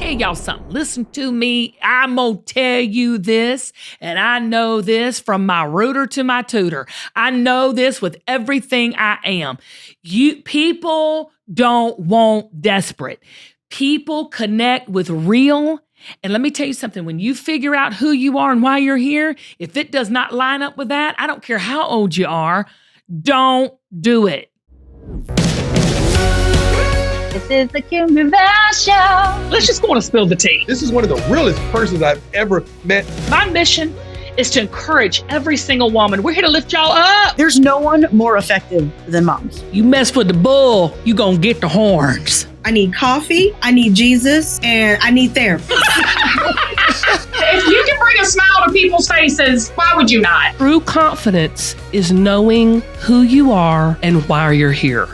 tell y'all something. Listen to me. I'm going to tell you this, and I know this from my rooter to my tutor. I know this with everything I am. People don't want desperate. People connect with real. And let me tell you something. When you figure out who you are and why you're here, if it does not line up with that, I don't care how old you are, don't do it. This is the Kim Gravel Show. Let's just go on and spill the tea. This is one of the realest persons I've ever met. My mission is to encourage every single woman. We're here to lift y'all up. There's no one more effective than moms. You mess with the bull, you gonna get the horns. I need coffee, I need Jesus, and I need therapy. If you can bring a smile to people's faces, why would you not? True confidence is knowing who you are and why you're here.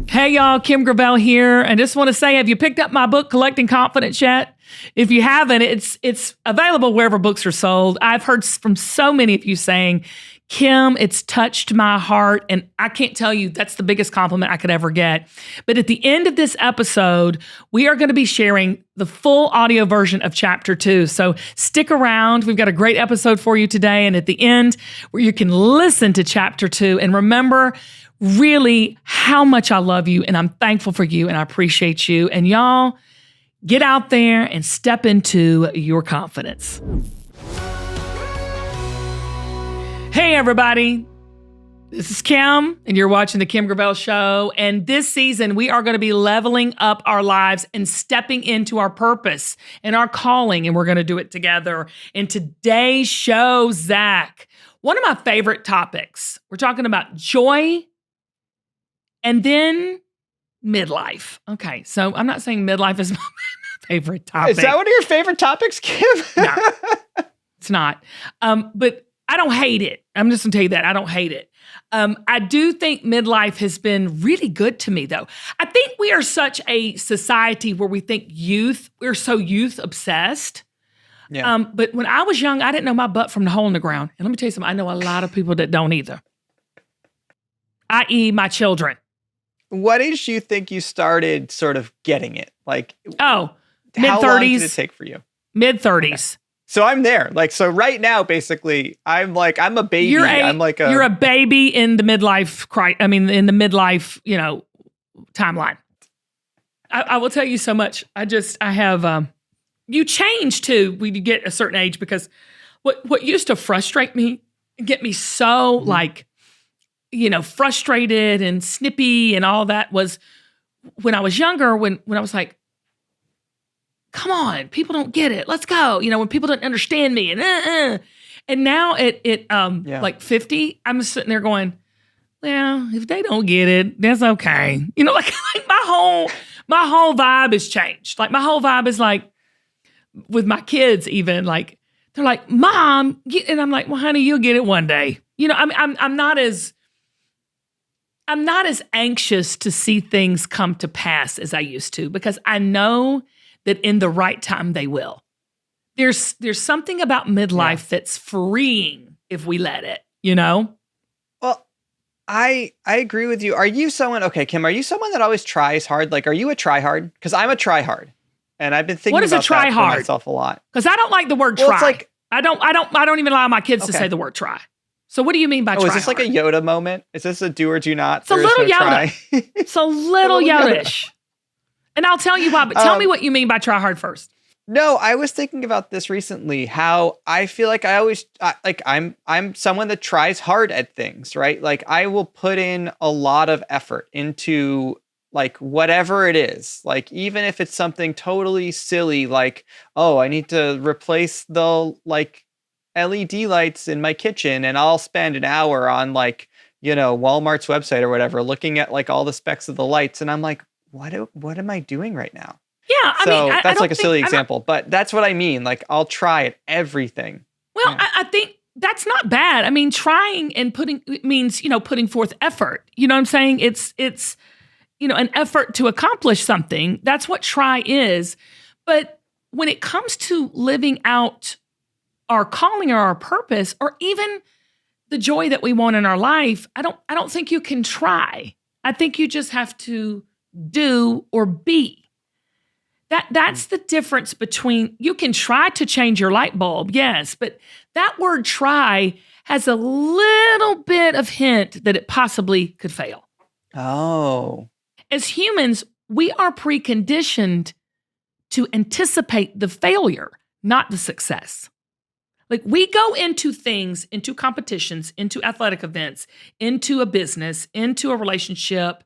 Hey y'all, Kim Gravel here. I just want to say, have you picked up my book, Collecting Confidence yet? If you haven't, it's available wherever books are sold. I've heard from so many of you saying, Kim, it's touched my heart. And I can't tell you, that's the biggest compliment I could ever get. But at the end of this episode, we are going to be sharing the full audio version of chapter 2. So stick around. We've got a great episode for you today. And at the end, where you can listen to chapter 2 and remember really how much I love you and I'm thankful for you and I appreciate you. And y'all, get out there and step into your confidence. Hey, everybody. This is Kim, and you're watching The Kim Gravel Show. And this season, we are going to be leveling up our lives and stepping into our purpose and our calling, and we're going to do it together. In today's show, Zach, one of my favorite topics, we're talking about joy and then midlife. Okay, so I'm not saying midlife is my favorite topic. Is that one of your favorite topics, Kim? No, it's not. But I don't hate it. I'm just going to tell you that. I don't hate it. I do think midlife has been really good to me, though. I think we are such a society where we think we're so youth obsessed. Yeah. But when I was young, I didn't know my butt from the hole in the ground. And let me tell you something, I know a lot of people that don't either, i.e. my children. What age do you think you started sort of getting it? Like, how long mid-30s. did it take for you? Mid-30s. Okay. So I'm there. Like, so right now, basically, I'm a baby. You're You're a baby in the midlife, in the midlife, timeline. I will tell you so much. I have, you change too when you get a certain age, because what used to frustrate me, get me so frustrated and snippy and all that was when I was younger, when I was like, come on, people don't get it. Let's go. When people don't understand me and now like 50, I'm sitting there going, well, if they don't get it, that's okay. Like my whole vibe has changed. Like my whole vibe is like with my kids, even like, they're like, Mom, and I'm like, well, honey, you'll get it one day. I'm not as anxious to see things come to pass as I used to, because I know that in the right time they will. There's something about midlife that's freeing if we let it, Well, I agree with you. Are you someone, okay, Kim, are you someone that always tries hard? Like, are you a try hard? Because I'm a try hard. And I've been thinking what is about a try that hard? for myself a lot. Because I don't like the word Well, try. it's like, I don't even allow my kids to say the word try. So what do you mean by try is this hard? like a Yoda moment? Is this a do or do not? It's a little Yoda. Try? It's a little Yoda-ish. And I'll tell you why, but tell me what you mean by try hard first. No, I was thinking about this recently, how I feel like I'm someone that tries hard at things, right? Like I will put in a lot of effort into like whatever it is, like even if it's something totally silly, like, oh, I need to replace the like LED lights in my kitchen, and I'll spend an hour on like, Walmart's website or whatever, looking at like all the specs of the lights. And I'm like, what am I doing right now? Yeah, that's like a silly example, but that's what I mean. Like I'll try at everything. Well, yeah. I think that's not bad. I mean, trying and means putting forth effort. You know what I'm saying? It's an effort to accomplish something. That's what try is. But when it comes to living out our calling or our purpose, or even the joy that we want in our life, I don't think you can try. I think you just have to do, or be. That's the difference between, you can try to change your light bulb, yes, but that word try has a little bit of hint that it possibly could fail. Oh. As humans, we are preconditioned to anticipate the failure, not the success. Like, we go into things, into competitions, into athletic events, into a business, into a relationship,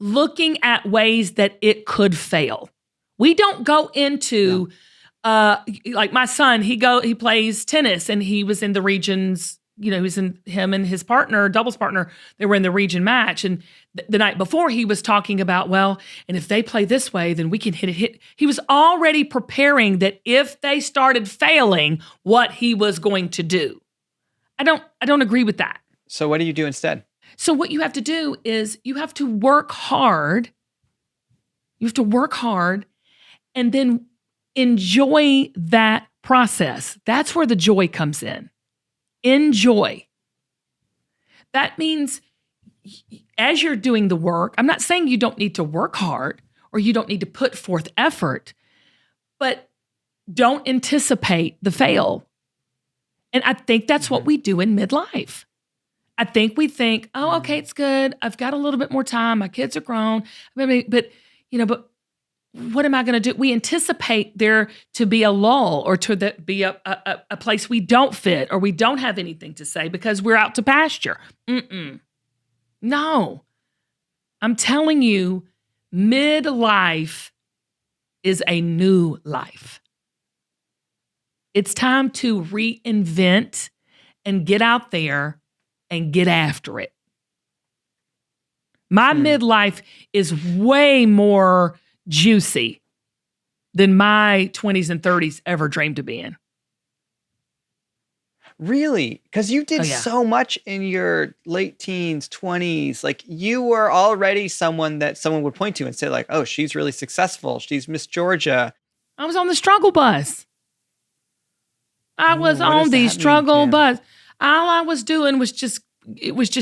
looking at ways that it could fail. We don't go into, like my son, he plays tennis, and he was in the regions, him and his partner, doubles partner, they were in the region match. And the night before, he was talking about, and if they play this way, then we can hit. He was already preparing that if they started failing, what he was going to do. I don't agree with that. So what do you do instead? So what you have to do is you have to work hard. You have to work hard and then enjoy that process. That's where the joy comes in. Enjoy. That means as you're doing the work, I'm not saying you don't need to work hard or you don't need to put forth effort, but don't anticipate the fail. And I think that's what we do in midlife. I think we think, oh, okay, it's good. I've got a little bit more time. My kids are grown. But what am I going to do? We anticipate there to be a lull or to be a place we don't fit or we don't have anything to say because we're out to pasture. No. I'm telling you, midlife is a new life. It's time to reinvent and get out there and get after it. My midlife is way more juicy than my 20s and 30s ever dreamed of being. Really? Because you did so much in your late teens, 20s. Like, you were already someone that someone would point to and say, like, oh, she's really successful. She's Miss Georgia. I was on the struggle bus. I was on the struggle bus. All I was doing was just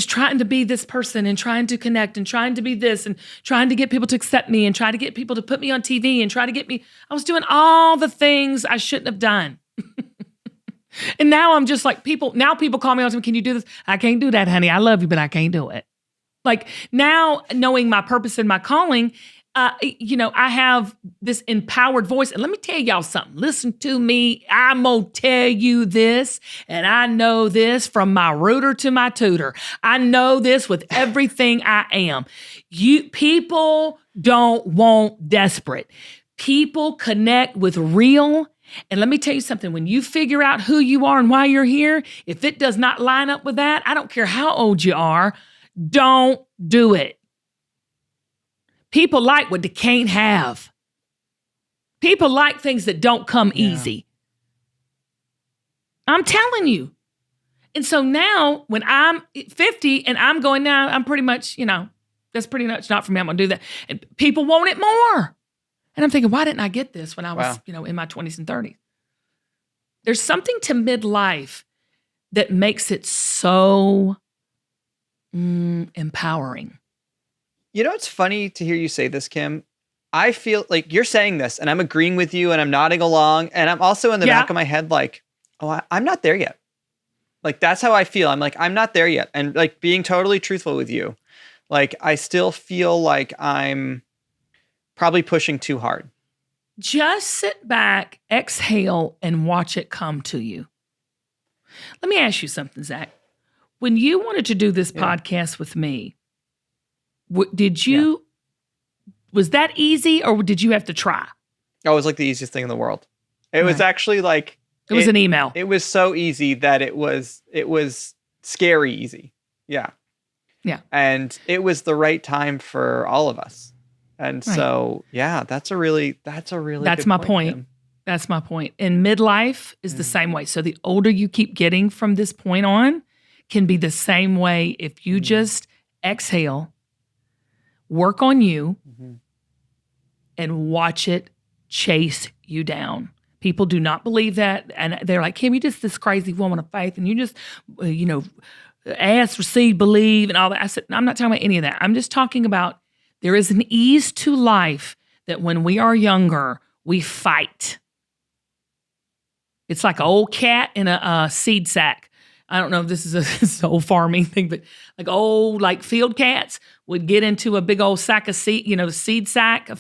trying to be this person and trying to connect and trying to be this and trying to get people to accept me and try to get people to put me on TV and try to get me. I was doing all the things I shouldn't have done. And now I'm just like, people call me all the time, can you do this? I can't do that, honey. I love you, but I can't do it. Like, now knowing my purpose and my calling, I have this empowered voice. And let me tell y'all something. Listen to me. I'm going to tell you this. And I know this from my rooter to my tutor. I know this with everything I am. People don't want desperate. People connect with real. And let me tell you something. When you figure out who you are and why you're here, if it does not line up with that, I don't care how old you are, don't do it. People like what they can't have. People like things that don't come easy. I'm telling you. And so now when I'm 50 and I'm going, now I'm pretty much, that's pretty much not for me. I'm going to do that. And people want it more. And I'm thinking, why didn't I get this when I was, in my 20s and 30s? There's something to midlife that makes it so empowering. It's funny to hear you say this, Kim. I feel like you're saying this and I'm agreeing with you and I'm nodding along. And I'm also in the back of my head like, oh, I'm not there yet. Like, that's how I feel. I'm like, I'm not there yet. And like, being totally truthful with you, like, I still feel like I'm probably pushing too hard. Just sit back, exhale, and watch it come to you. Let me ask you something, Zach. When you wanted to do this podcast with me, was that easy or did you have to try? Oh, it was like the easiest thing in the world. It was actually like, it was an email. It was so easy that it was scary easy. Yeah. Yeah. And it was the right time for all of us. And so, that's my point. Kim. That's my point. And midlife is the same way. So the older you keep getting from this point on can be the same way if you just exhale, work on you, and watch it chase you down. People do not believe that. And they're like, Kim, you're just this crazy woman of faith. And you just, ask, receive, believe, and all that. I said, I'm not talking about any of that. I'm just talking about There is an ease to life that when we are younger, we fight. It's like an old cat in a seed sack. I don't know if this is an old farming thing, but like old field cats would get into a big old sack of seed, a feed sack.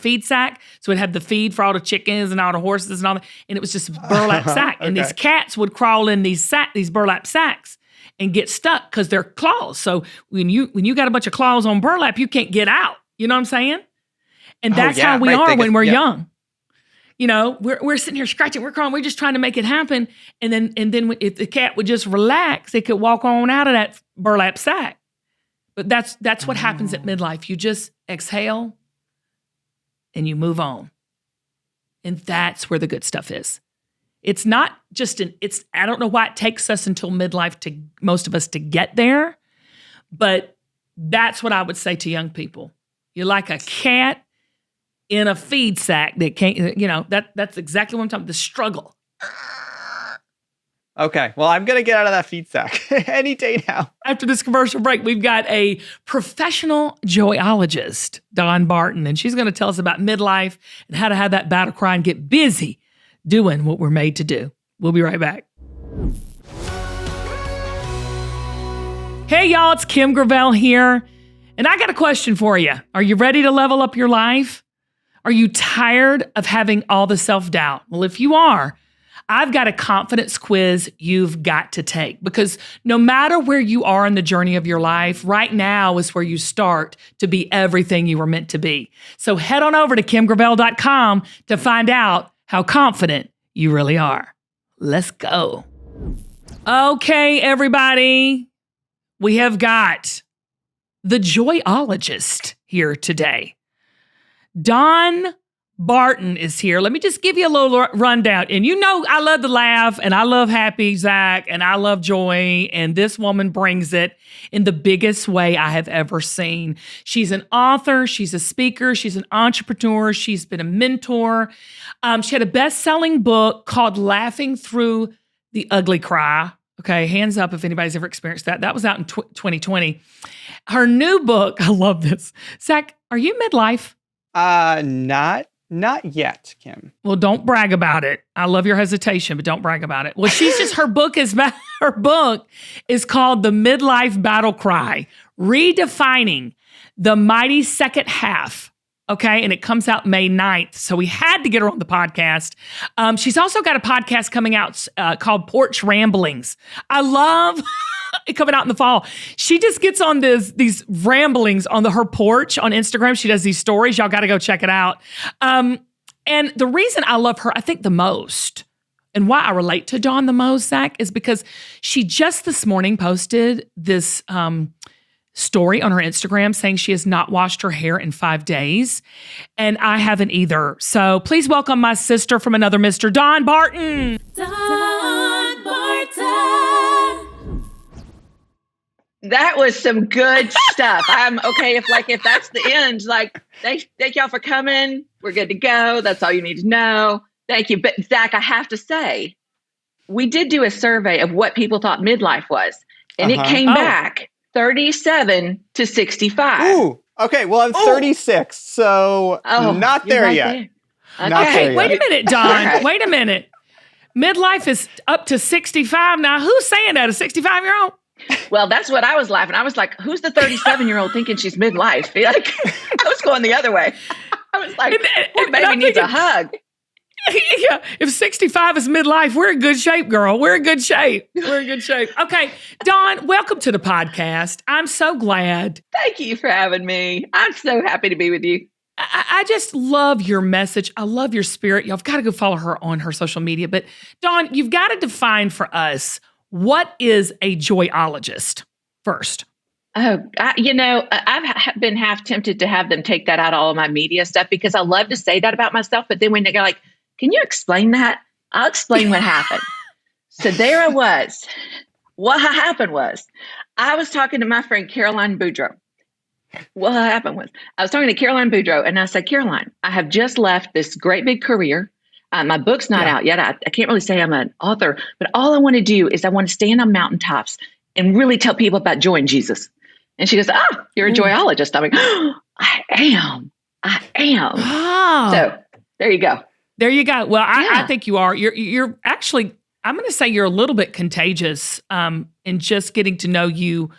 So it'd have the feed for all the chickens and all the horses and all that. And it was just a burlap sack. And these cats would crawl in these burlap sacks and get stuck because they're claws. So when you got a bunch of claws on burlap, you can't get out. You know what I'm saying? And that's how we are when we're young. We're sitting here scratching, we're crawling, we're just trying to make it happen. And then if the cat would just relax, it could walk on out of that burlap sack. But that's what happens at midlife. You just exhale and you move on. And that's where the good stuff is. It's not just I don't know why it takes us until midlife most of us to get there, but that's what I would say to young people. You're like a cat in a feed sack that can't, that's exactly what I'm talking about, the struggle. Okay, well, I'm going to get out of that feed sack any day now. After this commercial break, we've got a professional joyologist, Dawn Barton, and she's going to tell us about midlife and how to have that battle cry and get busy doing what we're made to do. We'll be right back. Hey, y'all, it's Kim Gravel here, and I got a question for you. Are you ready to level up your life? Are you tired of having all the self-doubt? Well, if you are, I've got a confidence quiz you've got to take, because no matter where you are in the journey of your life, right now is where you start to be everything you were meant to be. So head on over to kimgravel.com to find out how confident you really are. Let's go. Okay, everybody, we have got the joyologist here today. Dawn Barton is here. Let me just give you a little rundown. And I love to laugh, and I love happy Zach, and I love joy, and this woman brings it in the biggest way I have ever seen. She's an author, she's a speaker, she's an entrepreneur, she's been a mentor. She had a best-selling book called Laughing Through the Ugly Cry. Okay, hands up if anybody's ever experienced that. That was out in 2020. Her new book, I love this. Zach, are you midlife? Not yet, Kim. Well, don't brag about it. I love your hesitation, but don't brag about it. Well, her book is called The Midlife Battle Cry, Redefining the Mighty Second Half. Okay. And it comes out May 9th. So we had to get her on the podcast. She's also got a podcast coming out called Porch Ramblings. I love it coming out in the fall. She just gets on these ramblings on her porch on Instagram. She does these stories. Y'all got to go check it out. And the reason I love her, I think the most, and why I relate to Dawn the most, Zach, is because she just this morning posted this story on her Instagram saying she has not washed her hair in 5 days. And I haven't either. So please welcome my sister from another Mr. Dawn Barton. Dawn Barton. That was some good stuff. I'm okay if that's the end. Thank y'all for coming. We're good to go. That's all you need to know. Thank you. But Zach, I have to say, we did do a survey of what people thought midlife was, and it came back 37 to 65. Ooh, okay. Well, I'm 36, so not there right yet. There. Not Okay. there Wait yet. a minute, Dawn. Wait a minute. Midlife is up to 65 now. Who's saying that? A 65-year-old? Well, that's what I was laughing. I was like, who's the 37-year-old thinking she's midlife? I was going the other way. I was like, poor baby needs a hug. Yeah, if 65 is midlife, we're in good shape, girl. We're in good shape. Okay, Dawn, welcome to the podcast. I'm so glad. Thank you for having me. I'm so happy to be with you. I just love your message. I love your spirit. Y'all have got to go follow her on her social media. But Dawn, you've got to define for us, what is a joyologist first? Oh, I've been half tempted to have them take that out of all of my media stuff, because I love to say that about myself. But then when they go like, can you explain that? I'll explain what happened. So there I was. What happened was, I was talking to my friend Caroline Boudreaux. What happened was, I was talking to Caroline Boudreaux, and I said, Caroline, I have just left this great big career. My book's not out yet. I can't really say I'm an author, but all I want to do is I want to stand on mountaintops and really tell people about joy in Jesus. And she goes, you're a joyologist. I'm like, am. I am. Oh. So there you go. There you go. Well, I Yeah. think you are. You're actually, I'm going to say you're a little bit contagious in just getting to know you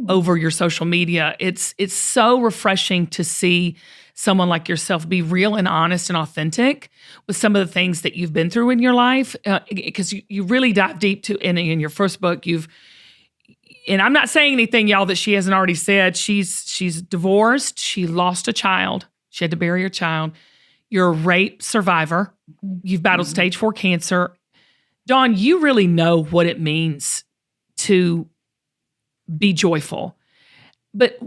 over your social media. It's so refreshing to see someone like yourself be real and honest and authentic with some of the things that you've been through in your life, because you really dive deep to in your first book. And I'm not saying anything, y'all, that she hasn't already said. She's divorced. She lost a child. She had to bury her child. You're a rape survivor. You've battled stage 4 cancer. Dawn, you really know what it means to be joyful. But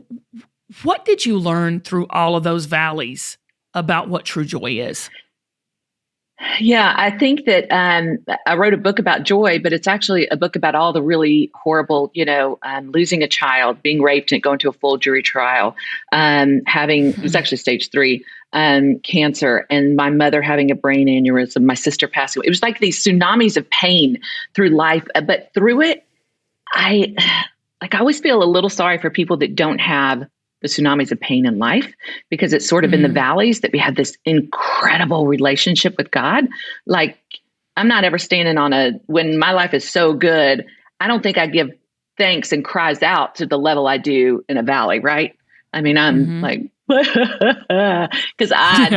what did you learn through all of those valleys about what true joy is? Yeah, I think that I wrote a book about joy, but it's actually a book about all the really horrible, losing a child, being raped and going to a full jury trial, it was actually stage 3, cancer, and my mother having a brain aneurysm, my sister passing away. It was like these tsunamis of pain through life. But through it, I always feel a little sorry for people that don't have the tsunamis of pain in life, because it's sort of in the valleys that we have this incredible relationship with God. Like, I'm not ever standing when my life is so good, I don't think I give thanks and cries out to the level I do in a valley, right? I mean, I'm like, because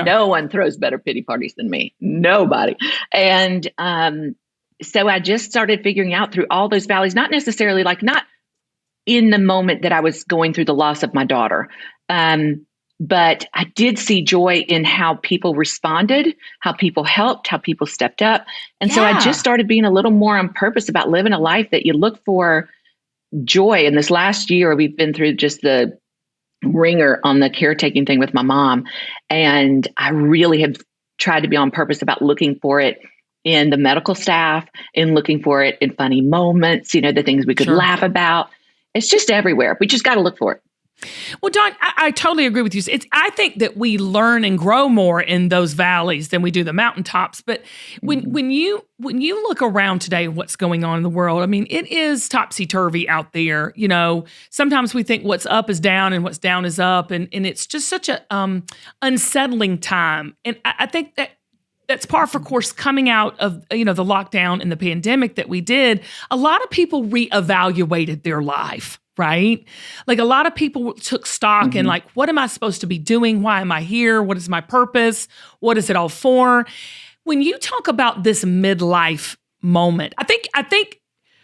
no one throws better pity parties than me. Nobody. And so I just started figuring out through all those valleys, not necessarily not in the moment that I was going through the loss of my daughter. But I did see joy in how people responded, how people helped, how people stepped up. And so I just started being a little more on purpose about living a life that you look for joy. And this last year, we've been through just the ringer on the caretaking thing with my mom. And I really have tried to be on purpose about looking for it in the medical staff and looking for it in funny moments, the things we could laugh about. It's just everywhere. We just got to look for it. Well, Dawn, I totally agree with you. I think that we learn and grow more in those valleys than we do the mountaintops. But when you look around today, what's going on in the world, I mean, it is topsy-turvy out there. Sometimes we think what's up is down and what's down is up. And it's just such a unsettling time. And I think that's par for course coming out of, the lockdown and the pandemic that we did. A lot of people reevaluated their life, right? Like, a lot of people took stock in what am I supposed to be doing? Why am I here? What is my purpose? What is it all for? When you talk about this midlife moment, I think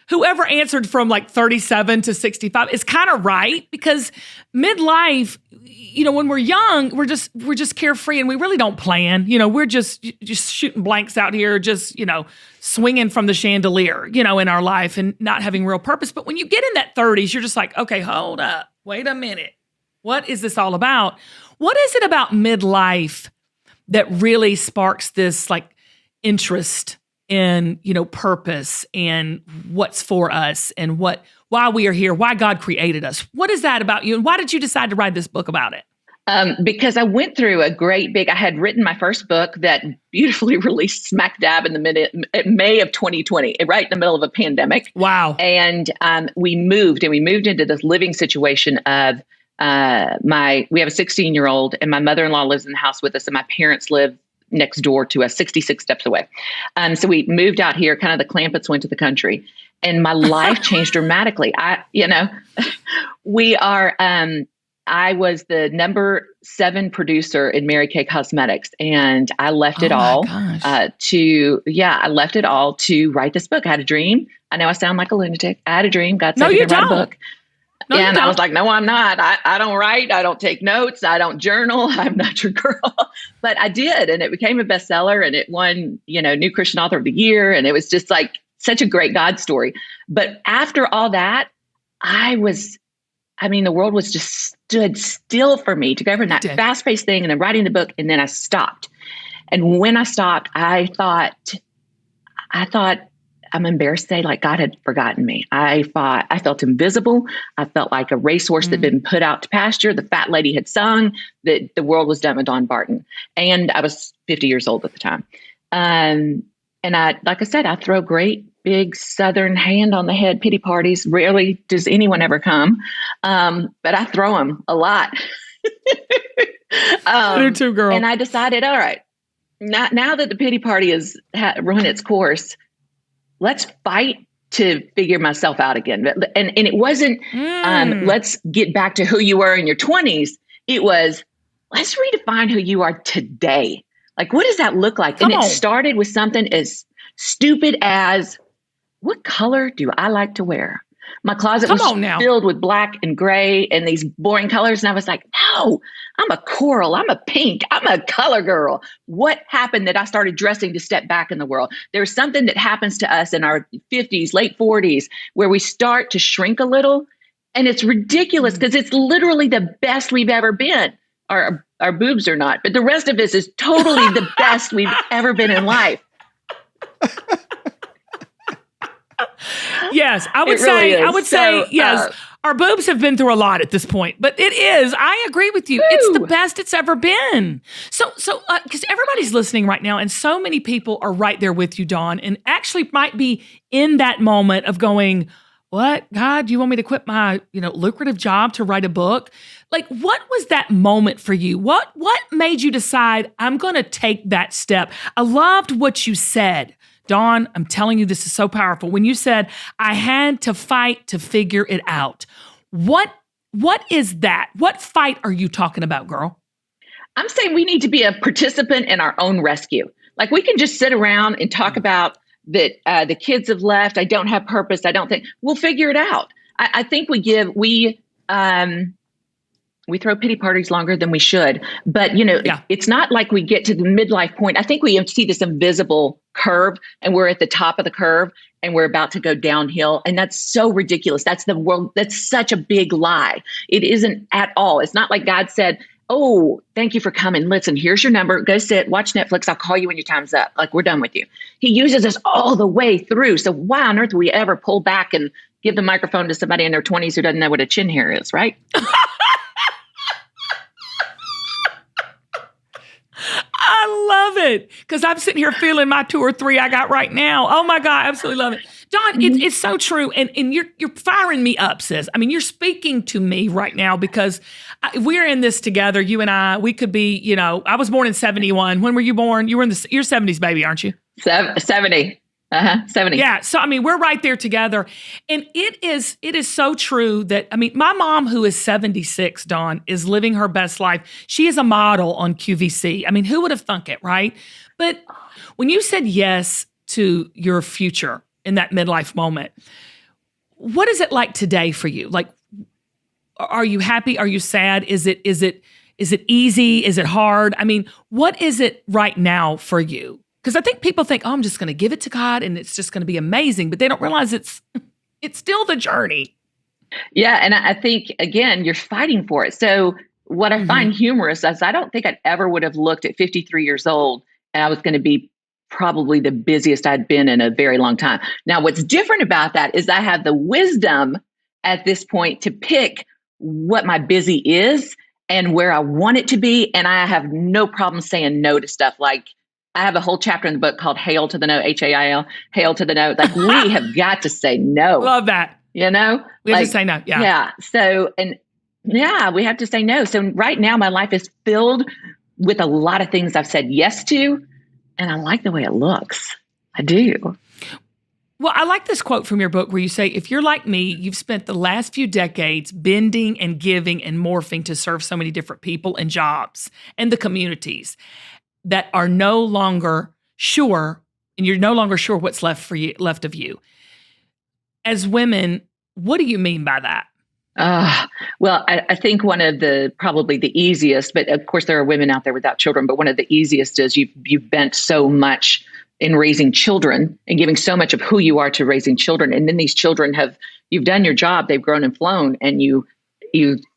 whoever answered from 37 to 65 is kind of right, because midlife, when we're young, we're just carefree and we really don't plan. We're just shooting blanks out here, just, swinging from the chandelier, in our life and not having real purpose. But when you get in that 30s, you're just like, okay, hold up, wait a minute. What is this all about? What is it about midlife that really sparks this interest in, purpose and what's for us and why we are here, why God created us? What is that about you? And why did you decide to write this book about it? Because I went through I had written my first book that beautifully released smack dab in May of 2020, right in the middle of a pandemic. Wow. And we moved into this living situation of we have a 16-year-old and my mother-in-law lives in the house with us and my parents live next door to us, 66 steps away. So we moved out here, kind of the Clampetts went to the country, and my life changed dramatically. I was the number 7 producer in Mary Kay Cosmetics, and I left it all to write this book. I had a dream. I know I sound like a lunatic. I had a dream. God said to write a book. No, and I was like, no, I'm not. I don't write. I don't take notes. I don't journal. I'm not your girl. But I did. And it became a bestseller and it won, New Christian Author of the Year. And it was just such a great God story. But after all that, the world was just stood still for me to go from that fast-paced thing and then writing the book. And then I stopped. And when I stopped, I thought, I'm embarrassed to say, God had forgotten me. I felt invisible. I felt like a racehorse that had been put out to pasture. The fat lady had sung that the world was done with Dawn Barton. And I was 50 years old at the time. And like I said, I throw great big Southern hand on the head pity parties. Rarely does anyone ever come. But I throw them a lot. I do too, girl. And I decided, all right, now that the pity party has run its course, let's fight to figure myself out again. And it wasn't, let's get back to who you were in your 20s. It was, let's redefine who you are today. Like, what does that look like? And it started with something as stupid as, what color do I like to wear? My closet was filled with black and gray and these boring colors. And I was like, no, I'm a coral. I'm a pink. I'm a color girl. What happened that I started dressing to step back in the world? There's something that happens to us in our 50s, late 40s, where we start to shrink a little. And it's ridiculous because it's literally the best we've ever been. Our boobs are not, but the rest of us is totally the best we've ever been in life. Yes, I would say, yes, our boobs have been through a lot at this point, but it is, I agree with you. It's the best it's ever been. So, because everybody's listening right now and so many people are right there with you, Dawn, and actually might be in that moment of going, what, God, do you want me to quit my, lucrative job to write a book? Like, what was that moment for you? What made you decide I'm going to take that step? I loved what you said. Dawn, I'm telling you, this is so powerful. When you said, I had to fight to figure it out. What is that? What fight are you talking about, girl? I'm saying we need to be a participant in our own rescue. Like, we can just sit around and talk about that the kids have left. I don't have purpose. I don't think we'll figure it out. I think we throw pity parties longer than we should, but it's not like we get to the midlife point. I think we see this invisible curve and we're at the top of the curve and we're about to go downhill. And that's so ridiculous. That's the world. That's such a big lie. It isn't at all. It's not like God said, oh, thank you for coming. Listen, here's your number. Go sit, watch Netflix. I'll call you when your time's up. Like, we're done with you. He uses us all the way through. So why on earth would we ever pull back and give the microphone to somebody in their 20s who doesn't know what a chin hair is, right? I love it because I'm sitting here feeling my 2 or 3 I got right now. Oh my God, I absolutely love it. Dawn, it's so true. And you're firing me up, sis. I mean, you're speaking to me right now because we're in this together. You and I, we could be, I was born in 71. When were you born? You were your 70s baby, aren't you? 70. 70. Yeah. So, I mean, we're right there together. And it is so true that, I mean, my mom, who is 76, Dawn, is living her best life. She is a model on QVC. I mean, who would have thunk it, right? But when you said yes to your future in that midlife moment, what is it like today for you? Like, are you happy? Are you sad? Is it easy? Is it hard? I mean, what is it right now for you? Because I think people think, oh, I'm just going to give it to God and it's just going to be amazing. But they don't realize it's still the journey. Yeah. And I think, again, you're fighting for it. So what I find humorous is I don't think I ever would have looked at 53 years old and I was going to be probably the busiest I'd been in a very long time. Now, what's different about that is I have the wisdom at this point to pick what my busy is and where I want it to be. And I have no problem saying no to stuff. Like, I have a whole chapter in the book called Hail to the No, HAIL, Hail to the No. Like, we have got to say no. Love that. We have to say no. Yeah. Yeah. So, we have to say no. So right now my life is filled with a lot of things I've said yes to, and I like the way it looks. I do. Well, I like this quote from your book where you say, if you're like me, you've spent the last few decades bending and giving and morphing to serve so many different people and jobs and the communities that are no longer sure, and you're no longer sure what's left of you. As women, what do you mean by that? Well, I think one of probably the easiest, but of course there are women out there without children, but one of the easiest is you've bent so much in raising children and giving so much of who you are to raising children. And then these children you've done your job, they've grown and flown, and you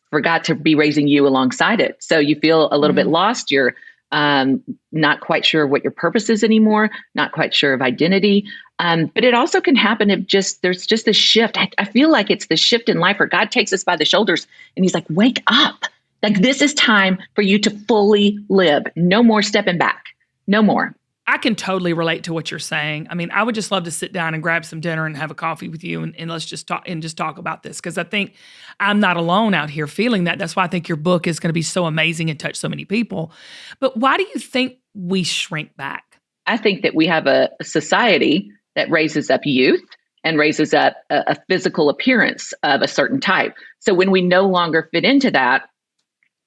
forgot to be raising you alongside it. So you feel a little bit lost. You're not quite sure what your purpose is anymore, not quite sure of identity. But it also can happen if there's just a shift. I feel like it's the shift in life where God takes us by the shoulders and he's like, wake up. Like, this is time for you to fully live. No more stepping back. No more. I can totally relate to what you're saying. I mean, I would just love to sit down and grab some dinner and have a coffee with you and let's just talk about this, because I think I'm not alone out here feeling that. That's why I think your book is going to be so amazing and touch so many people. But why do you think we shrink back? I think that we have a society that raises up youth and raises up a physical appearance of a certain type. So when we no longer fit into that,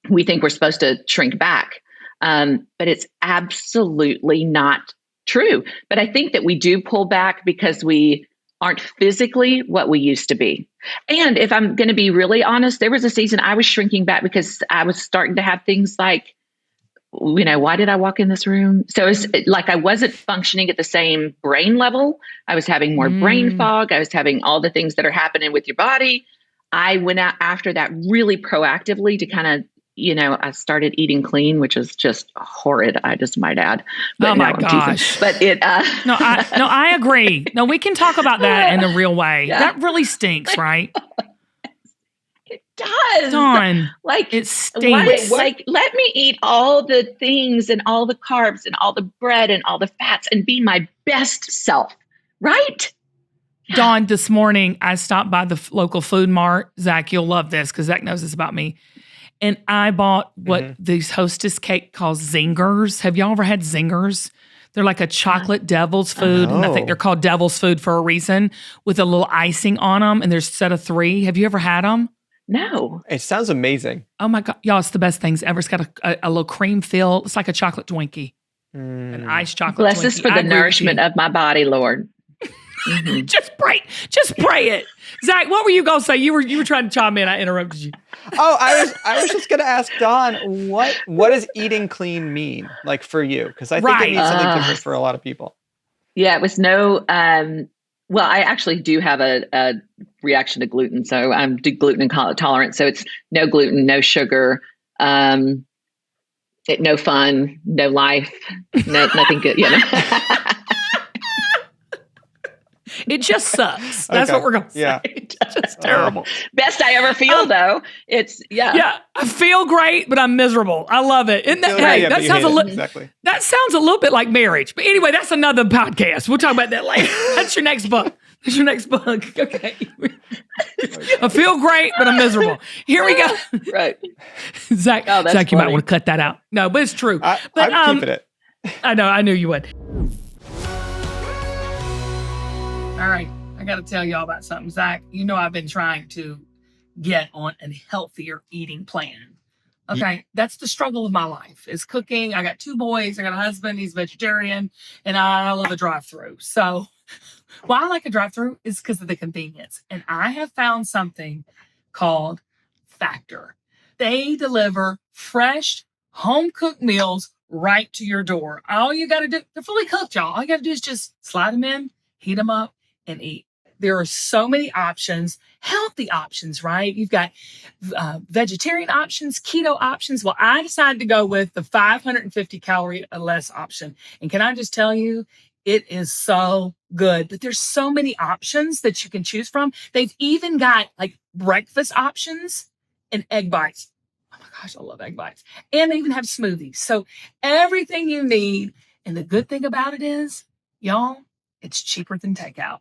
we think we're supposed to shrink back. But it's absolutely not true. But I think that we do pull back because we aren't physically what we used to be. And if I'm going to be really honest, there was a season I was shrinking back because I was starting to have things like, why did I walk in this room? So it's like I wasn't functioning at the same brain level. I was having more brain fog. I was having all the things that are happening with your body. I went out after that really proactively to kind of, I started eating clean, which is just horrid. I just might add. But oh my gosh! But it. No, I agree. No, we can talk about that in a real way. Yeah. That really stinks, right? It does. Dawn, it stinks. Let me eat all the things and all the carbs and all the bread and all the fats and be my best self, right? Dawn, this morning I stopped by the local food mart. Zach, you'll love this because Zach knows this about me. And I bought what these Hostess cake calls zingers. Have y'all ever had zingers? They're like a chocolate devil's food. And I think they're called devil's food for a reason, with a little icing on them. And there's a set of 3. Have you ever had them? No. It sounds amazing. Oh my God. Y'all, it's the best things ever. It's got a little cream fill. It's like a chocolate Twinkie. An iced chocolate Bless Twinkie. us for the nourishment of my body, Lord. Just pray it. Zach, what were you gonna say? You were trying to chime in. I interrupted you. Oh, I was just gonna ask Dawn, what does eating clean mean, like, for you? Because I think it means something different for a lot of people. Yeah, it was no. Well, I actually do have a reaction to gluten, so I'm gluten intolerant. So it's no gluten, no sugar, no fun, no life, nothing good. It just sucks. That's what we're going to say. Yeah. It's just terrible. Best I ever feel, though. It's, Yeah, I feel great, but I'm miserable. I love it. Isn't that, that sounds a little bit like marriage. But anyway, that's another podcast. We'll talk about that later. That's your next book. Okay. I feel great, but I'm miserable. Here we go. Right. Zach, you might want to cut that out. No, but it's true. I'm keeping it. I know. I knew you would. All right, I got to tell y'all about something. Zach, I've been trying to get on a healthier eating plan. Okay, that's the struggle of my life, is cooking. I got 2 boys. I got a husband. He's vegetarian, and I love a drive-through. So why I like a drive-through is because of the convenience. And I have found something called Factor. They deliver fresh, home-cooked meals right to your door. All you got to do, they're fully cooked, y'all. All you got to do is just slide them in, heat them up, and eat. There are so many options, healthy options, right? You've got vegetarian options, keto options. Well, I decided to go with the 550 calorie or less option. And can I just tell you, it is so good. But there's so many options that you can choose from. They've even got like breakfast options and egg bites. Oh my gosh, I love egg bites. And they even have smoothies. So everything you need. And the good thing about it is, y'all, it's cheaper than takeout.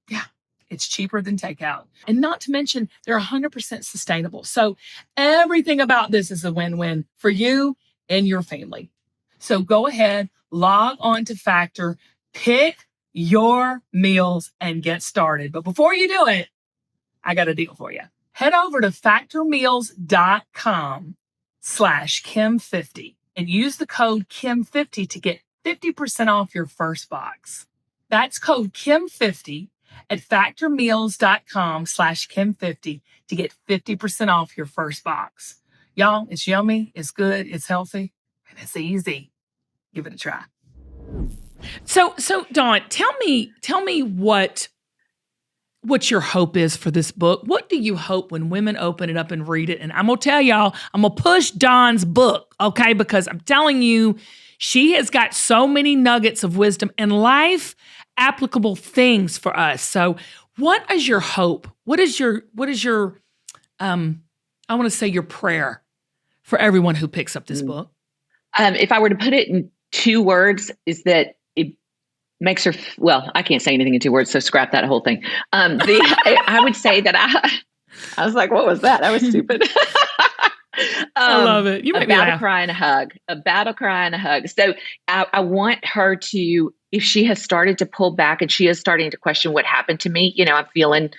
Yeah, it's cheaper than takeout. And not to mention, they're 100% sustainable. So everything about this is a win-win for you and your family. So go ahead, log on to Factor, pick your meals, and get started. But before you do it, I got a deal for you. Head over to factormeals.com/Kim50 and use the code Kim50 to get 50% off your first box. That's code Kim50 at factormeals.com/Kim50 to get 50% off your first box. Y'all, it's yummy, it's good, it's healthy, and it's easy. Give it a try. So Dawn, tell me what your hope is for this book. What do you hope when women open it up and read it? And I'm going to tell y'all, I'm going to push Dawn's book, okay? Because I'm telling you, she has got so many nuggets of wisdom and life applicable things for us. So what is your hope? What is your I want to say your prayer for everyone who picks up this book? If I were to put it in 2 words is that it makes her, well, I can't say anything in 2 words, so scrap that whole thing. I would say that I was like, what was that? That was stupid. I love it. You make me laugh. A battle cry and a hug. So I want her to, if she has started to pull back and she is starting to question what happened to me, I'm feeling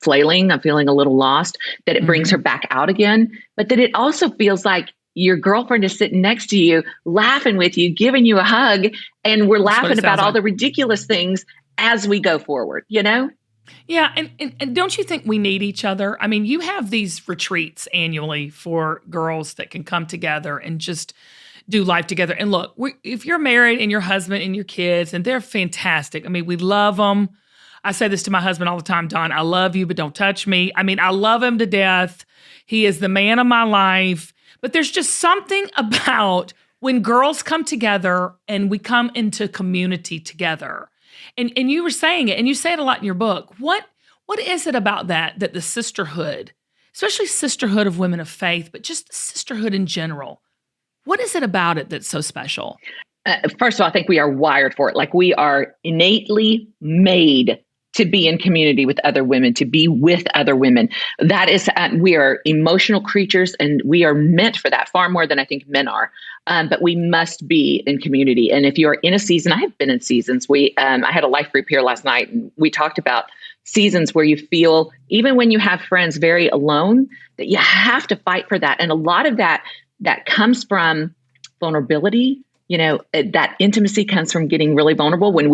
flailing, I'm feeling a little lost, that it brings her back out again. But that it also feels like your girlfriend is sitting next to you, laughing with you, giving you a hug, and we're laughing about all the ridiculous things as we go forward, Yeah. And don't you think we need each other? I mean, you have these retreats annually for girls that can come together and just do life together. And look, if you're married and your husband and your kids, and they're fantastic. I mean, we love them. I say this to my husband all the time, Don, I love you, but don't touch me. I mean, I love him to death. He is the man of my life. But there's just something about when girls come together and we come into community together. And you were saying it, and you say it a lot in your book. What is it about that the sisterhood, especially sisterhood of women of faith, but just sisterhood in general, what is it about it that's so special? First of all, I think we are wired for it. Like, we are innately made to be in community with other women, to be with other women. That is, we are emotional creatures, and we are meant for that far more than I think men are. But we must be in community. And if you're in a season, I have been in seasons. I had a life group here last night, and we talked about seasons where you feel, even when you have friends, very alone, that you have to fight for that. And a lot of that comes from vulnerability. That intimacy comes from getting really vulnerable. When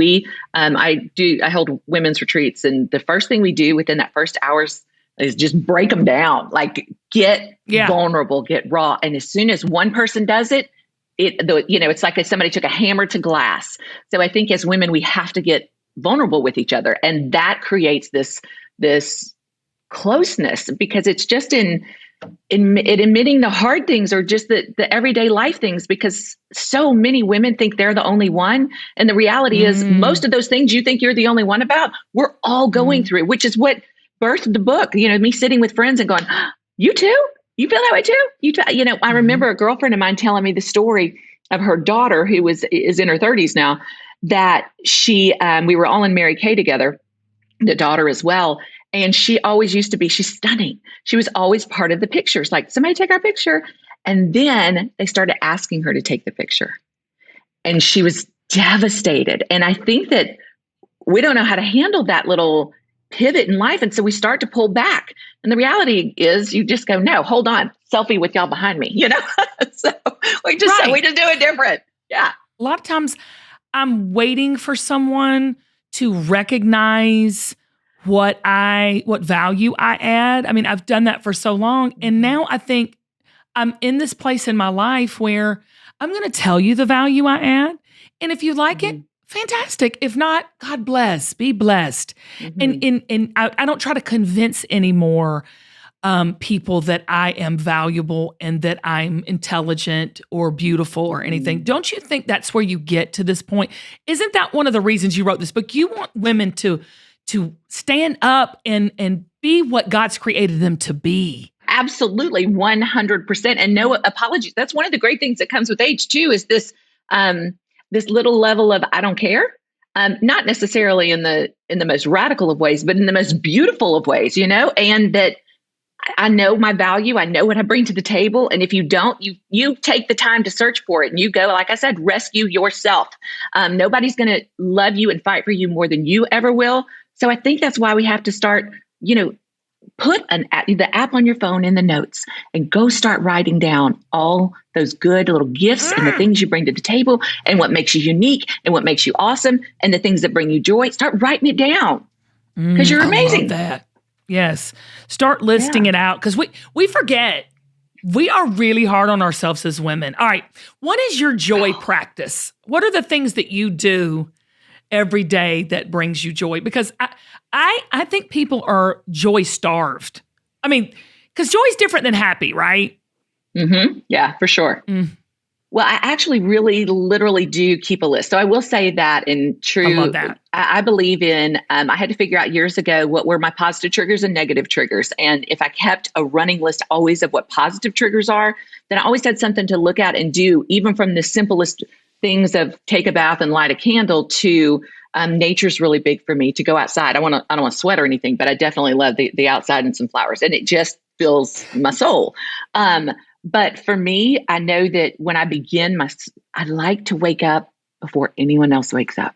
I hold women's retreats, and the first thing we do within that first hours is just break them down, like get vulnerable, get raw. And as soon as one person does it, it's like if somebody took a hammer to glass. So I think as women, we have to get vulnerable with each other. And that creates this closeness, because it's just in admitting the hard things, or just the everyday life things, because so many women think they're the only one. And the reality is, most of those things you think you're the only one about, we're all going through, which is what birthed the book. Me sitting with friends and going, you too? You feel that way too? I remember a girlfriend of mine telling me the story of her daughter, who is in her 30s now, that we were all in Mary Kay together, the daughter as well. And she always used to be, she's stunning. She was always part of the pictures, like, somebody take our picture. And then they started asking her to take the picture. And she was devastated. And I think that we don't know how to handle that little pivot in life. And so we start to pull back. And the reality is, you just go, no, hold on, selfie with y'all behind me, So we just do it different. Yeah. A lot of times I'm waiting for someone to recognize what value I add. I mean, I've done that for so long. And now I think I'm in this place in my life where I'm going to tell you the value I add. And if you like it, fantastic. If not, God bless, be blessed. And I don't try to convince anymore people that I am valuable and that I'm intelligent or beautiful or anything. Don't you think that's where you get to this point? Isn't that one of the reasons you wrote this book? You want women to stand up and be what God's created them to be. Absolutely, 100%. And no apologies. That's one of the great things that comes with age too, is this little level of, I don't care. Not necessarily in the most radical of ways, but in the most beautiful of ways, and that I know my value. I know what I bring to the table. And if you don't, you take the time to search for it, and you go, like I said, rescue yourself. Nobody's going to love you and fight for you more than you ever will. So I think that's why we have to start, put the app on your phone in the notes and go start writing down all those good little gifts and the things you bring to the table, and what makes you unique and what makes you awesome, and the things that bring you joy. Start writing it down, because you're amazing. I love that. Yes. Start listing it out, because we forget. We are really hard on ourselves as women. All right. What is your joy practice? What are the things that you do every day that brings you joy? Because I think people are joy starved. I mean, because joy is different than happy, right? Mm-hmm. Yeah, for sure. Well, I actually really literally do keep a list. So I will say that in true, I love that. I believe in, I had to figure out years ago what were my positive triggers and negative triggers. And if I kept a running list always of what positive triggers are, then I always had something to look at and do, even from the simplest things of take a bath and light a candle to nature's really big for me to go outside. I don't want to sweat or anything, but I definitely love the outside and some flowers, and it just fills my soul. But for me, I know that when I begin I like to wake up before anyone else wakes up.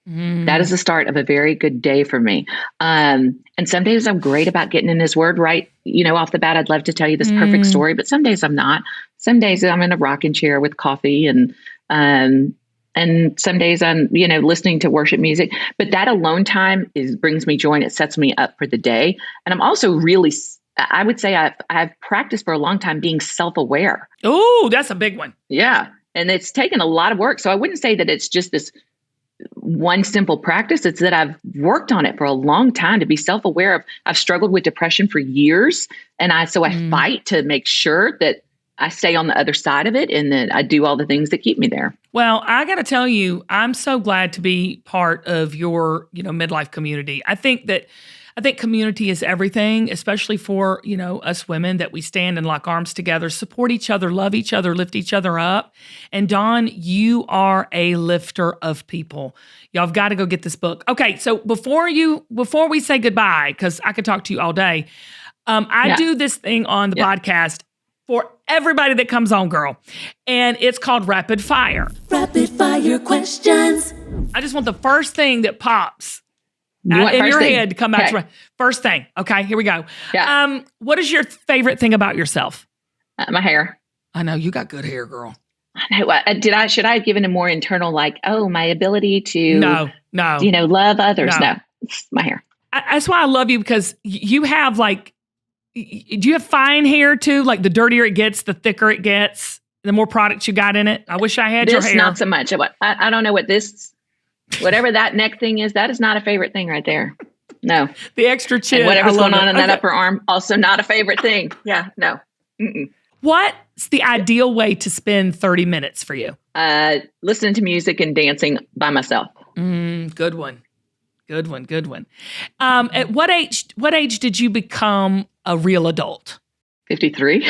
That is the start of a very good day for me. And some days I'm great about getting in his word, right? Off the bat, I'd love to tell you this perfect story, but some days I'm not. Some days I'm in a rocking chair with coffee and some days I'm, listening to worship music, but that alone time brings me joy and it sets me up for the day. And I'm also I would say I've practiced for a long time being self-aware. Oh, that's a big one. Yeah. And it's taken a lot of work. So I wouldn't say that it's just this one simple practice. It's that I've worked on it for a long time to be self-aware of. I've struggled with depression for years. And I fight to make sure that I stay on the other side of it and that I do all the things that keep me there. Well, I got to tell you, I'm so glad to be part of your, midlife community. I think community is everything, especially for, us women, that we stand and lock arms together, support each other, love each other, lift each other up. And Dawn, you are a lifter of people. Y'all have got to go get this book. Okay. So before we say goodbye, because I could talk to you all day, I do this thing on the podcast for everybody that comes on, girl. And it's called Rapid Fire. Rapid Fire questions. I just want the first thing that pops in your head to come back to first thing. Okay, here we go. Yeah. What is your favorite thing about yourself? My hair. I know you got good hair, girl. I know. Should I have given a more internal, my ability to no, love others? No, it's my hair. That's why I love you, because you have do you have fine hair too? Like the dirtier it gets, the thicker it gets, the more products you got in it. I wish I had your hair. Not so much. I don't know what whatever that neck thing is, that is not a favorite thing right there. No. The extra chin. And whatever's going on in that upper arm, also not a favorite thing. Yeah, no. Mm-mm. What's the ideal way to spend 30 minutes for you? Listening to music and dancing by myself. Good one. At what age did you become a real adult? 53.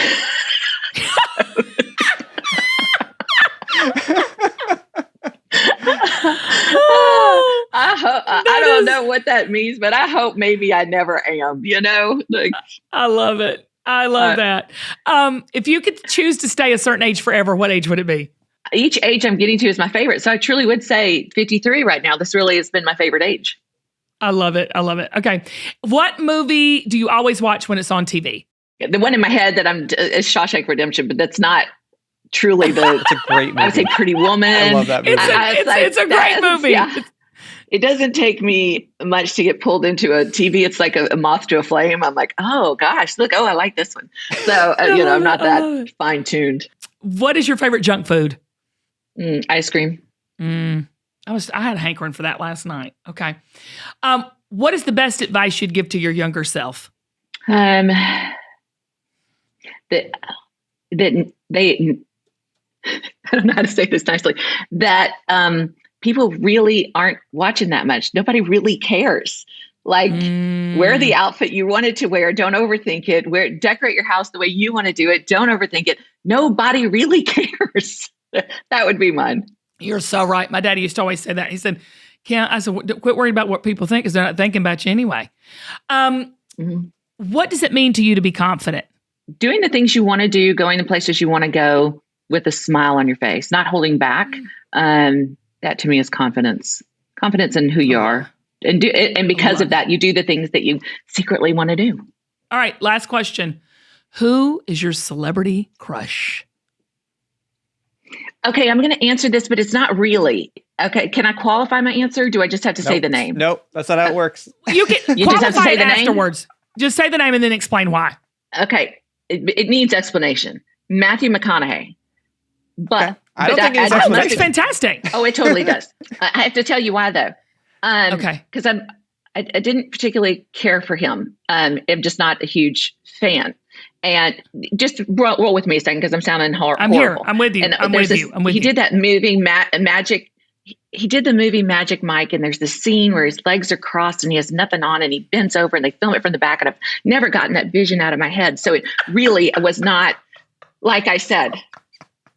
I don't know what that means, but I hope maybe I never am, I love it. I love that. If you could choose to stay a certain age forever, what age would it be? Each age I'm getting to is my favorite. So I truly would say 53 right now. This really has been my favorite age. I love it. Okay. What movie do you always watch when it's on TV? The one in my head that is Shawshank Redemption, but that's not truly it's a great movie. I would say Pretty Woman. I love that movie. It's a great movie. Yeah. It doesn't take me much to get pulled into a TV. It's like a moth to a flame. I'm like, oh gosh, look, I like this one. So, I'm not that fine tuned. What is your favorite junk food? Ice cream. I had a hankering for that last night. Okay. What is the best advice you'd give to your younger self? That they, I don't know how to say this nicely, that people really aren't watching that much. Nobody really cares. Wear the outfit you wanted to wear. Don't overthink it. Decorate your house the way you want to do it. Don't overthink it. Nobody really cares. That would be mine. You're so right. My daddy used to always say that. He said, I said, quit worrying about what people think, because they're not thinking about you anyway. What does it mean to you to be confident? Doing the things you want to do, going the places you want to go with a smile on your face, not holding back. That to me is confidence. Confidence in who you are. And because of that, you do the things that you secretly want to do. All right. Last question. Who is your celebrity crush? Okay, I'm going to answer this, but it's not really. Okay, can I qualify my answer? Or do I just have to say the name? Nope, that's not how it works. You can you just have to say the name afterwards. Just say the name and then explain why. Okay, it needs explanation. Matthew McConaughey. But okay. I don't think it needs explanation. That's fantastic. Oh, it totally does. I have to tell you why, though. Okay. Because I didn't particularly care for him. I'm just not a huge fan. And just roll with me a second, because I'm sounding horrible. I'm here. I'm with you. I'm with you. He did that movie, Magic. He did the movie Magic Mike, and there's this scene where his legs are crossed and he has nothing on, and he bends over and they film it from the back, and I've never gotten that vision out of my head. So it really was not, like I said,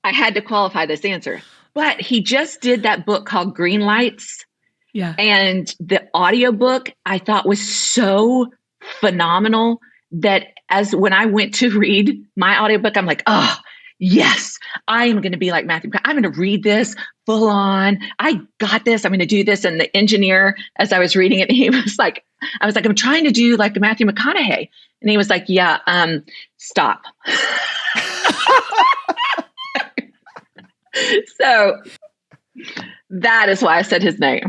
I had to qualify this answer. But he just did that book called Green Lights. Yeah. And the audiobook I thought was so phenomenal that as when I went to read my audiobook, I'm like, oh, yes, I am going to be like Matthew. I'm going to read this full on. I got this. I'm going to do this. And the engineer, as I was reading it, he was like, I was like, I'm trying to do like Matthew McConaughey. And he was like, yeah, stop. So that is why I said his name.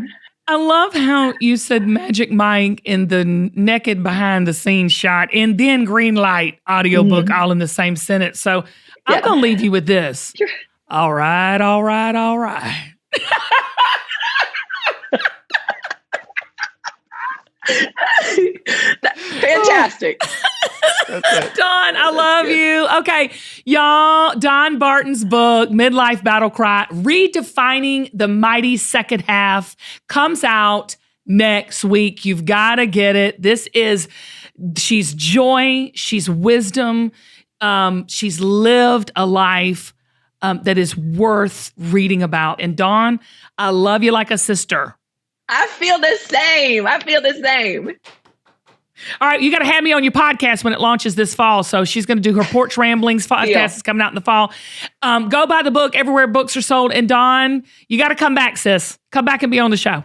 I love how you said Magic Mike in the naked behind the scenes shot and then Green Light audiobook all in the same sentence. So I'm going to leave you with this. Sure. All right, all right, all right. Fantastic. That's it. Don, I love you. Okay, y'all, Don Barton's book, Midlife Battle Cry, Redefining the Mighty Second Half, comes out next week. You've got to get it. She's joy, she's wisdom, she's lived a life that is worth reading about. And Dawn, I love you like a sister. I feel the same. All right, you got to have me on your podcast when it launches this fall. So she's going to do her Porch Ramblings podcast. It's coming out in the fall. Go buy the book everywhere books are sold. And Dawn, you got to come back, sis. Come back and be on the show.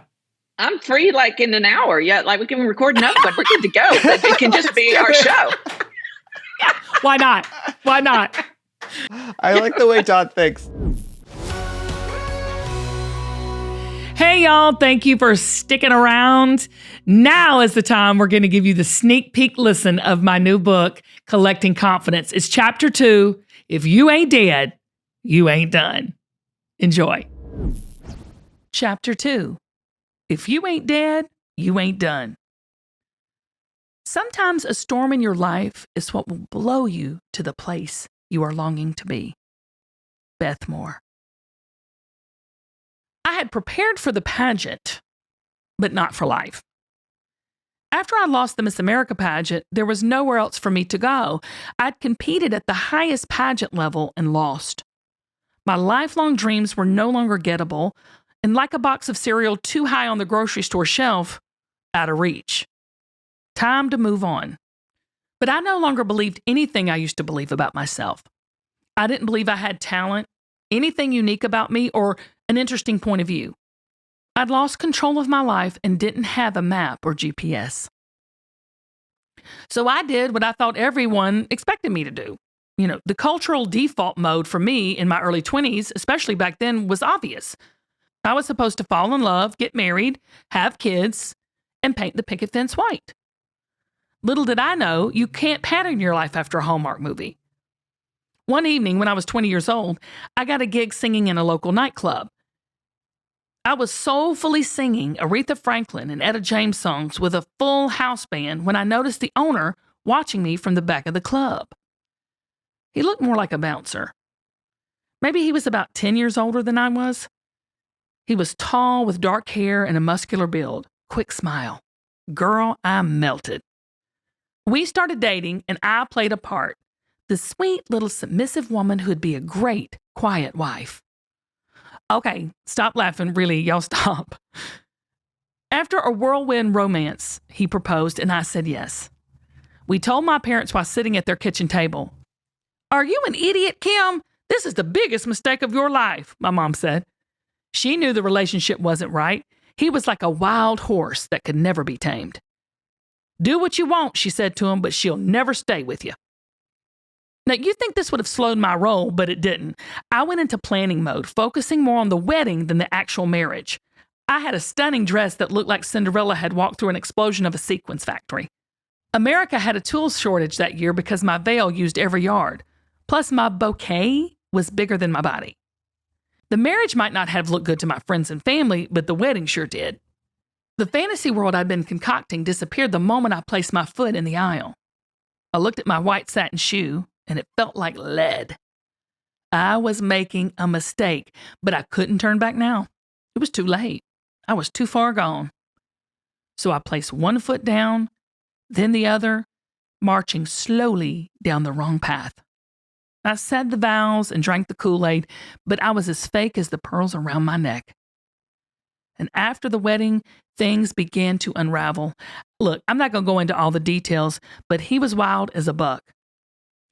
I'm free like in an hour. Yeah, like we can record another one. We're good to go. It can just be our show. Why not? Why not? I like the way Todd thinks. Hey, y'all. Thank you for sticking around. Now is the time we're going to give you the sneak peek listen of my new book, Collecting Confidence. It's chapter 2. If you ain't dead, you ain't done. Enjoy. Chapter 2. If you ain't dead, you ain't done. Sometimes a storm in your life is what will blow you to the place you are longing to be. Beth Moore. I had prepared for the pageant, but not for life. After I lost the Miss America pageant, there was nowhere else for me to go. I'd competed at the highest pageant level and lost. My lifelong dreams were no longer gettable, and like a box of cereal too high on the grocery store shelf, out of reach. Time to move on. But I no longer believed anything I used to believe about myself. I didn't believe I had talent, anything unique about me, or an interesting point of view. I'd lost control of my life and didn't have a map or GPS. So I did what I thought everyone expected me to do. You know, the cultural default mode for me in my early 20s, especially back then, was obvious. I was supposed to fall in love, get married, have kids, and paint the picket fence white. Little did I know, you can't pattern your life after a Hallmark movie. One evening when I was 20 years old, I got a gig singing in a local nightclub. I was soulfully singing Aretha Franklin and Etta James songs with a full house band when I noticed the owner watching me from the back of the club. He looked more like a bouncer. Maybe he was about 10 years older than I was. He was tall with dark hair and a muscular build, quick smile. Girl, I melted. We started dating and I played a part. The sweet little submissive woman who'd be a great, quiet wife. Okay, stop laughing, really, y'all stop. After a whirlwind romance, he proposed and I said yes. We told my parents while sitting at their kitchen table. Are you an idiot, Kim? This is the biggest mistake of your life, my mom said. She knew the relationship wasn't right. He was like a wild horse that could never be tamed. Do what you want, she said to him, but she'll never stay with you. Now, you think this would have slowed my roll, but it didn't. I went into planning mode, focusing more on the wedding than the actual marriage. I had a stunning dress that looked like Cinderella had walked through an explosion of a sequins factory. America had a tools shortage that year because my veil used every yard. Plus, my bouquet was bigger than my body. The marriage might not have looked good to my friends and family, but the wedding sure did. The fantasy world I'd been concocting disappeared the moment I placed my foot in the aisle. I looked at my white satin shoe, and it felt like lead. I was making a mistake, but I couldn't turn back now. It was too late. I was too far gone. So I placed one foot down, then the other, marching slowly down the wrong path. I said the vows and drank the Kool-Aid, but I was as fake as the pearls around my neck. And after the wedding, things began to unravel. Look, I'm not going to go into all the details, but he was wild as a buck.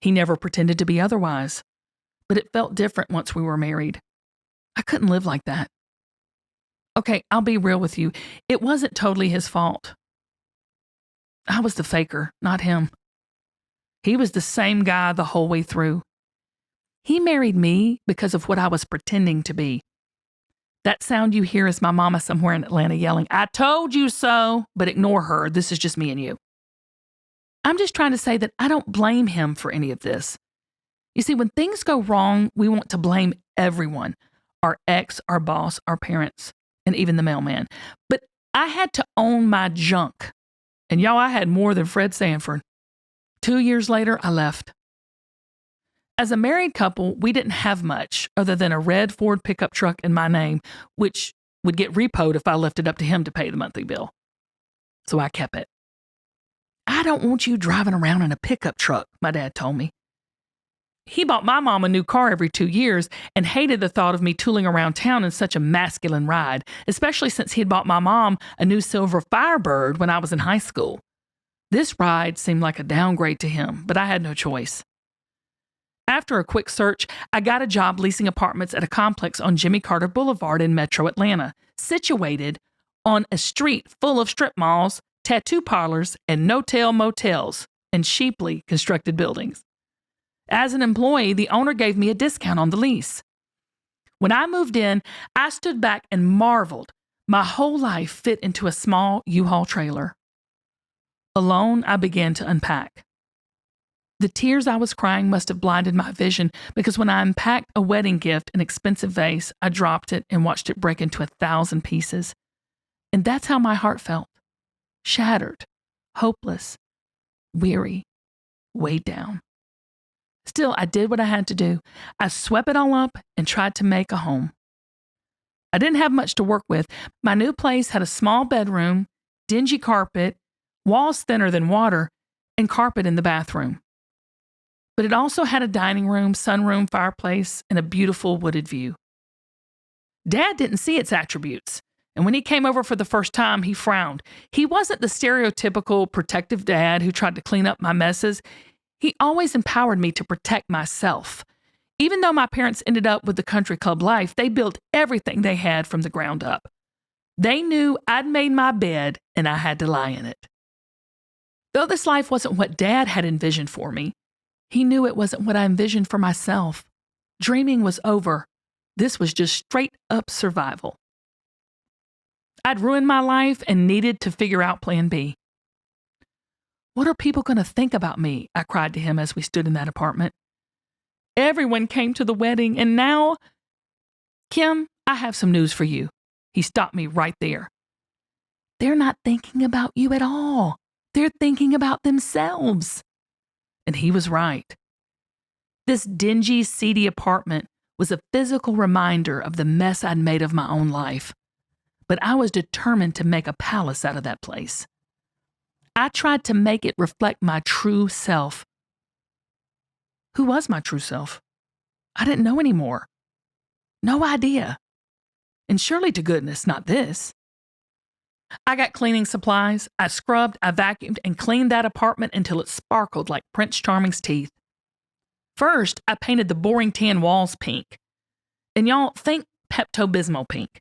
He never pretended to be otherwise, but it felt different once we were married. I couldn't live like that. Okay, I'll be real with you. It wasn't totally his fault. I was the faker, not him. He was the same guy the whole way through. He married me because of what I was pretending to be. That sound you hear is my mama somewhere in Atlanta yelling, "I told you so," but ignore her. This is just me and you. I'm just trying to say that I don't blame him for any of this. You see, when things go wrong, we want to blame everyone. Our ex, our boss, our parents, and even the mailman. But I had to own my junk. And y'all, I had more than Fred Sanford. 2 years later, I left. As a married couple, we didn't have much other than a red Ford pickup truck in my name, which would get repoed if I left it up to him to pay the monthly bill. So I kept it. "I don't want you driving around in a pickup truck," my dad told me. He bought my mom a new car every 2 years and hated the thought of me tooling around town in such a masculine ride, especially since he had bought my mom a new silver Firebird when I was in high school. This ride seemed like a downgrade to him, but I had no choice. After a quick search, I got a job leasing apartments at a complex on Jimmy Carter Boulevard in Metro Atlanta, situated on a street full of strip malls, tattoo parlors, and no-tail motels and cheaply constructed buildings. As an employee, the owner gave me a discount on the lease. When I moved in, I stood back and marveled. My whole life fit into a small U-Haul trailer. Alone, I began to unpack. The tears I was crying must have blinded my vision because when I unpacked a wedding gift, an expensive vase, I dropped it and watched it break into 1,000 pieces. And that's how my heart felt. Shattered, hopeless, weary, weighed down. Still, I did what I had to do. I swept it all up and tried to make a home. I didn't have much to work with. My new place had a small bedroom, dingy carpet, walls thinner than water, and carpet in the bathroom. But it also had a dining room, sunroom, fireplace, and a beautiful wooded view. Dad didn't see its attributes, and when he came over for the first time, he frowned. He wasn't the stereotypical protective dad who tried to clean up my messes. He always empowered me to protect myself. Even though my parents ended up with the country club life, they built everything they had from the ground up. They knew I'd made my bed and I had to lie in it. Though this life wasn't what Dad had envisioned for me, he knew it wasn't what I envisioned for myself. Dreaming was over. This was just straight up survival. I'd ruined my life and needed to figure out plan B. "What are people going to think about me?" I cried to him as we stood in that apartment. Everyone came to the wedding, and now, "Kim, I have some news for you." He stopped me right there. "They're not thinking about you at all. They're thinking about themselves." And he was right. This dingy, seedy apartment was a physical reminder of the mess I'd made of my own life. But I was determined to make a palace out of that place. I tried to make it reflect my true self. Who was my true self? I didn't know anymore. No idea. And surely to goodness, not this. I got cleaning supplies. I scrubbed, I vacuumed, and cleaned that apartment until it sparkled like Prince Charming's teeth. First, I painted the boring tan walls pink. And y'all, think Pepto-Bismol pink.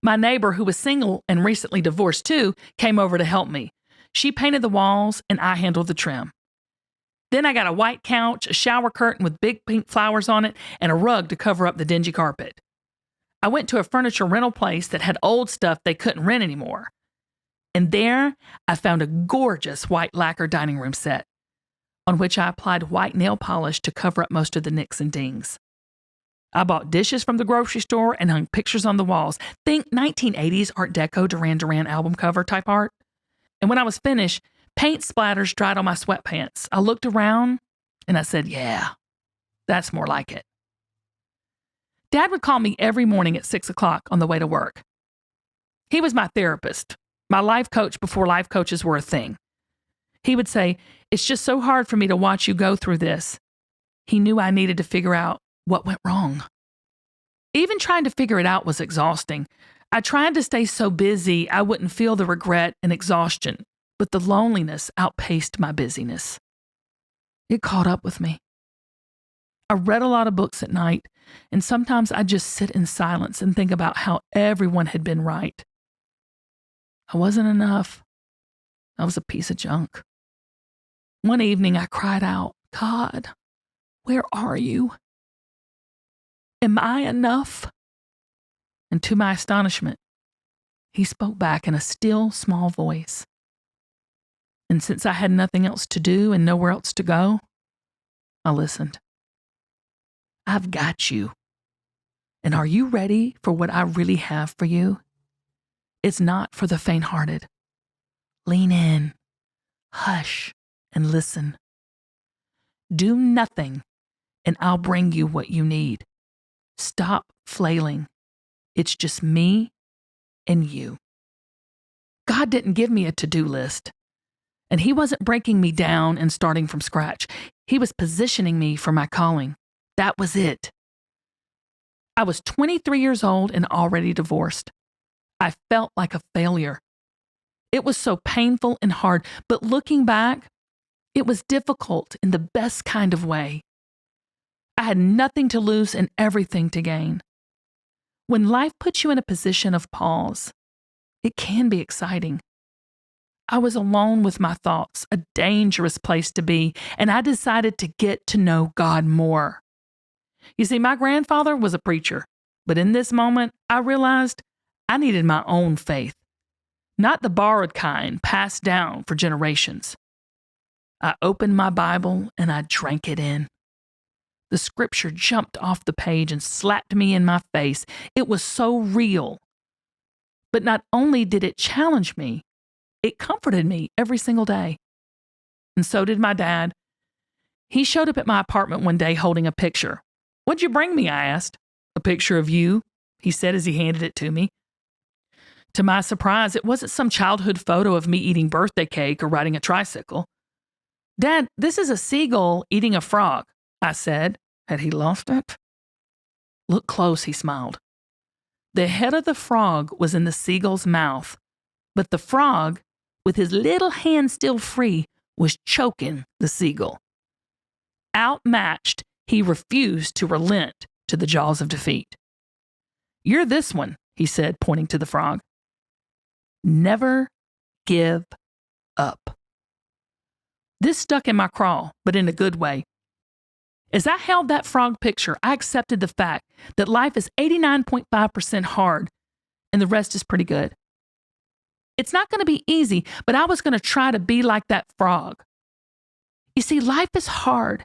My neighbor, who was single and recently divorced too, came over to help me. She painted the walls and I handled the trim. Then I got a white couch, a shower curtain with big pink flowers on it, and a rug to cover up the dingy carpet. I went to a furniture rental place that had old stuff they couldn't rent anymore. And there, I found a gorgeous white lacquer dining room set, on which I applied white nail polish to cover up most of the nicks and dings. I bought dishes from the grocery store and hung pictures on the walls. Think 1980s Art Deco Duran Duran album cover type art. And when I was finished, paint splatters dried on my sweatpants. I looked around and I said, "Yeah, that's more like it." Dad would call me every morning at 6 o'clock on the way to work. He was my therapist, my life coach before life coaches were a thing. He would say, "It's just so hard for me to watch you go through this. He knew I needed to figure out what went wrong. Even trying to figure it out was exhausting. I tried to stay so busy I wouldn't feel the regret and exhaustion, but the loneliness outpaced my busyness. It caught up with me. I read a lot of books at night, and sometimes I'd just sit in silence and think about how everyone had been right. I wasn't enough. I was a piece of junk. One evening I cried out, God, where are you? Am I enough? And to my astonishment, he spoke back in a still, small voice. And since I had nothing else to do and nowhere else to go, I listened. I've got you. And are you ready for what I really have for you? It's not for the faint-hearted. Lean in, hush, and listen. Do nothing, and I'll bring you what you need. Stop flailing. It's just me and you. God didn't give me a to-do list, and He wasn't breaking me down and starting from scratch. He was positioning me for my calling. That was it. I was 23 years old and already divorced. I felt like a failure. It was so painful and hard, but looking back, it was difficult in the best kind of way. I had nothing to lose and everything to gain. When life puts you in a position of pause, it can be exciting. I was alone with my thoughts, a dangerous place to be, and I decided to get to know God more. You see, my grandfather was a preacher, but in this moment, I realized I needed my own faith, not the borrowed kind passed down for generations. I opened my Bible and I drank it in. The scripture jumped off the page and slapped me in my face. It was so real. But not only did it challenge me, it comforted me every single day. And so did my dad. He showed up at my apartment one day holding a picture. What'd you bring me? I asked. A picture of you, he said as he handed it to me. To my surprise, it wasn't some childhood photo of me eating birthday cake or riding a tricycle. Dad, this is a seagull eating a frog, I said. Had he lost it? Look close, he smiled. The head of the frog was in the seagull's mouth, but the frog, with his little hand still free, was choking the seagull. Outmatched, he refused to relent to the jaws of defeat. You're this one, he said, pointing to the frog. Never give up. This stuck in my craw, but in a good way. As I held that frog picture, I accepted the fact that life is 89.5% hard and the rest is pretty good. It's not going to be easy, but I was going to try to be like that frog. You see, life is hard,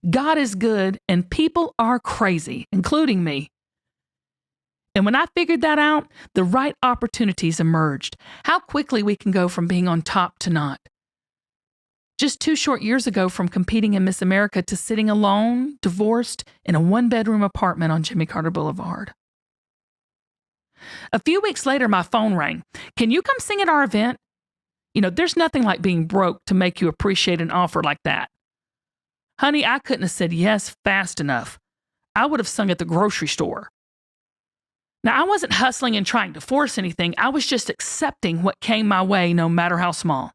God is good, and people are crazy, including me. And when I figured that out, the right opportunities emerged. How quickly we can go from being on top to not. Just 2 short years ago, from competing in Miss America to sitting alone, divorced, in a 1-bedroom apartment on Jimmy Carter Boulevard. A few weeks later, my phone rang. Can you come sing at our event? You know, there's nothing like being broke to make you appreciate an offer like that. Honey, I couldn't have said yes fast enough. I would have sung at the grocery store. Now, I wasn't hustling and trying to force anything. I was just accepting what came my way, no matter how small.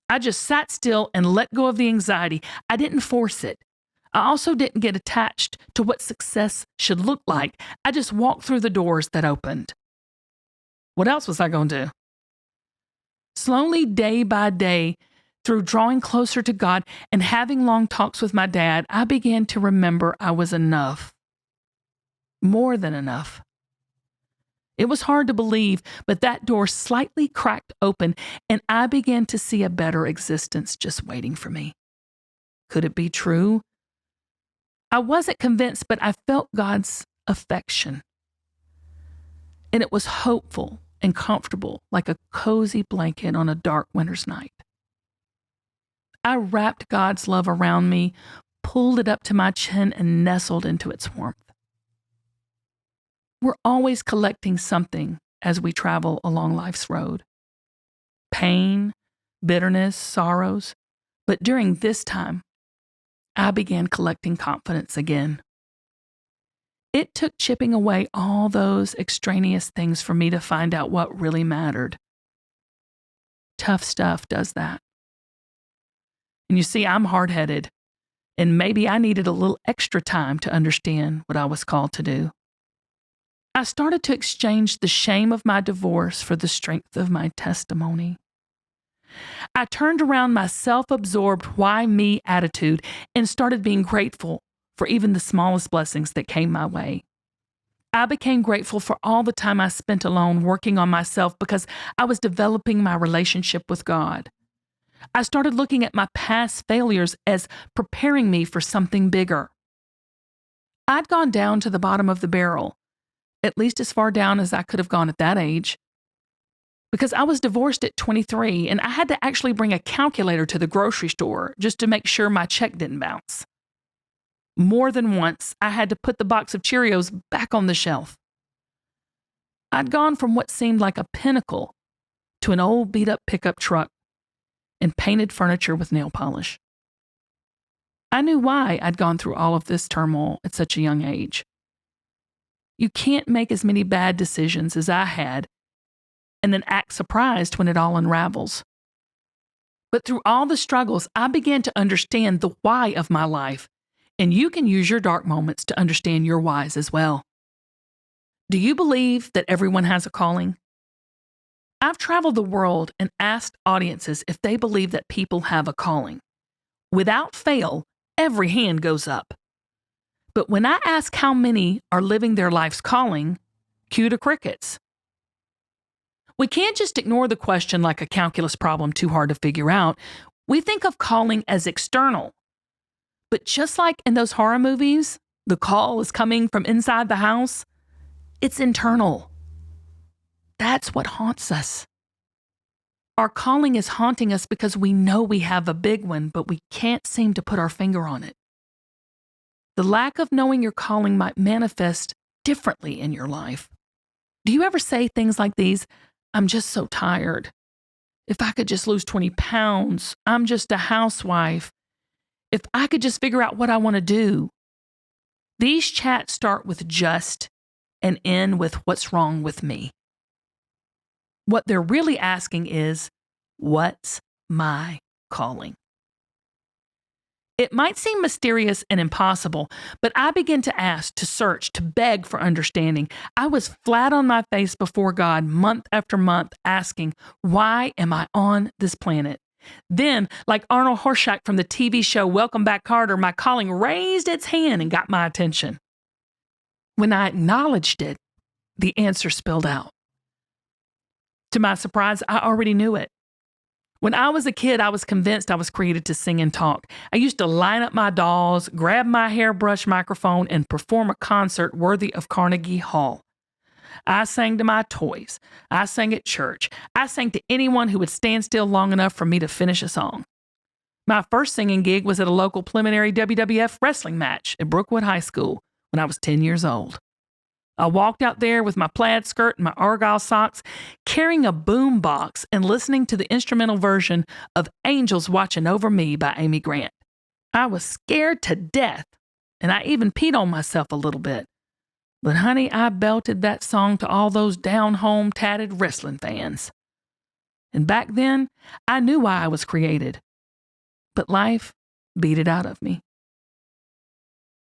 I just sat still and let go of the anxiety. I didn't force it. I also didn't get attached to what success should look like. I just walked through the doors that opened. What else was I going to do? Slowly, day by day, through drawing closer to God and having long talks with my dad, I began to remember I was enough. More than enough. It was hard to believe, but that door slightly cracked open and I began to see a better existence just waiting for me. Could it be true? I wasn't convinced, but I felt God's affection. And it was hopeful and comfortable, like a cozy blanket on a dark winter's night. I wrapped God's love around me, pulled it up to my chin, and nestled into its warmth. We're always collecting something as we travel along life's road. Pain, bitterness, sorrows. But during this time, I began collecting confidence again. It took chipping away all those extraneous things for me to find out what really mattered. Tough stuff does that. And you see, I'm hard-headed, and maybe I needed a little extra time to understand what I was called to do. I started to exchange the shame of my divorce for the strength of my testimony. I turned around my self-absorbed why me attitude and started being grateful for even the smallest blessings that came my way. I became grateful for all the time I spent alone working on myself because I was developing my relationship with God. I started looking at my past failures as preparing me for something bigger. I'd gone down to the bottom of the barrel, at least as far down as I could have gone at that age, because I was divorced at 23 and I had to actually bring a calculator to the grocery store just to make sure my check didn't bounce. More than once, I had to put the box of Cheerios back on the shelf. I'd gone from what seemed like a pinnacle to an old beat-up pickup truck and painted furniture with nail polish. I knew why I'd gone through all of this turmoil at such a young age. You can't make as many bad decisions as I had and then act surprised when it all unravels. But through all the struggles, I began to understand the why of my life, and you can use your dark moments to understand your whys as well. Do you believe that everyone has a calling? I've traveled the world and asked audiences if they believe that people have a calling. Without fail, every hand goes up. But when I ask how many are living their life's calling, cue to crickets. We can't just ignore the question like a calculus problem too hard to figure out. We think of calling as external. But just like in those horror movies, the call is coming from inside the house, it's internal. That's what haunts us. Our calling is haunting us because we know we have a big one, but we can't seem to put our finger on it. The lack of knowing your calling might manifest differently in your life. Do you ever say things like these? I'm just so tired. If I could just lose 20 pounds, I'm just a housewife. If I could just figure out what I want to do. These chats start with just and end with what's wrong with me. What they're really asking is, what's my calling? It might seem mysterious and impossible, but I began to ask, to search, to beg for understanding. I was flat on my face before God month after month asking, why am I on this planet? Then, like Arnold Horshack from the TV show Welcome Back, Carter, my calling raised its hand and got my attention. When I acknowledged it, the answer spilled out. To my surprise, I already knew it. When I was a kid, I was convinced I was created to sing and talk. I used to line up my dolls, grab my hairbrush microphone, and perform a concert worthy of Carnegie Hall. I sang to my toys. I sang at church. I sang to anyone who would stand still long enough for me to finish a song. My first singing gig was at a local preliminary WWF wrestling match at Brookwood High School when I was 10 years old. I walked out there with my plaid skirt and my Argyle socks, carrying a boom box and listening to the instrumental version of Angels Watching Over Me by Amy Grant. I was scared to death, and I even peed on myself a little bit. But honey, I belted that song to all those down-home tatted wrestling fans. And back then, I knew why I was created. But life beat it out of me.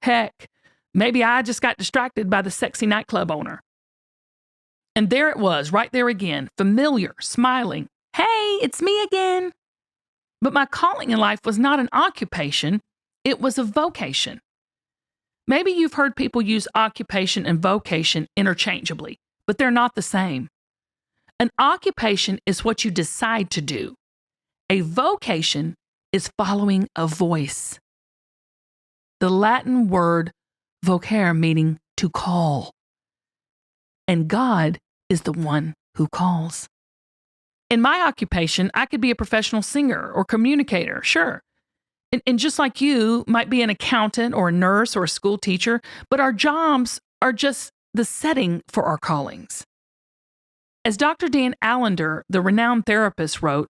Heck, maybe I just got distracted by the sexy nightclub owner. And there it was, right there again, familiar, smiling. Hey, it's me again. But my calling in life was not an occupation, it was a vocation. Maybe you've heard people use occupation and vocation interchangeably, but they're not the same. An occupation is what you decide to do. A vocation is following a voice. The Latin word vocare meaning to call. And God is the one who calls. In my occupation, I could be a professional singer or communicator, sure. And just like you might be an accountant or a nurse or a school teacher, but our jobs are just the setting for our callings. As Dr. Dan Allender, the renowned therapist, wrote,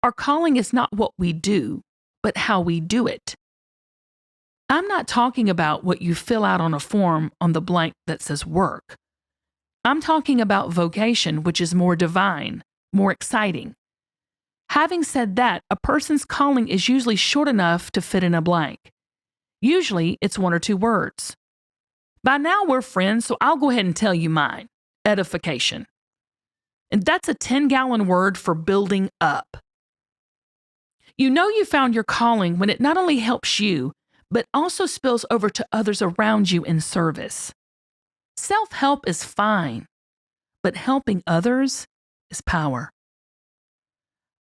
our calling is not what we do, but how we do it. I'm not talking about what you fill out on a form on the blank that says work. I'm talking about vocation, which is more divine, more exciting. Having said that, a person's calling is usually short enough to fit in a blank. Usually, it's 1 or 2 words. By now, we're friends, so I'll go ahead and tell you mine. Edification. And that's a 10-gallon word for building up. You know you found your calling when it not only helps you, but also spills over to others around you in service. Self-help is fine, but helping others is power.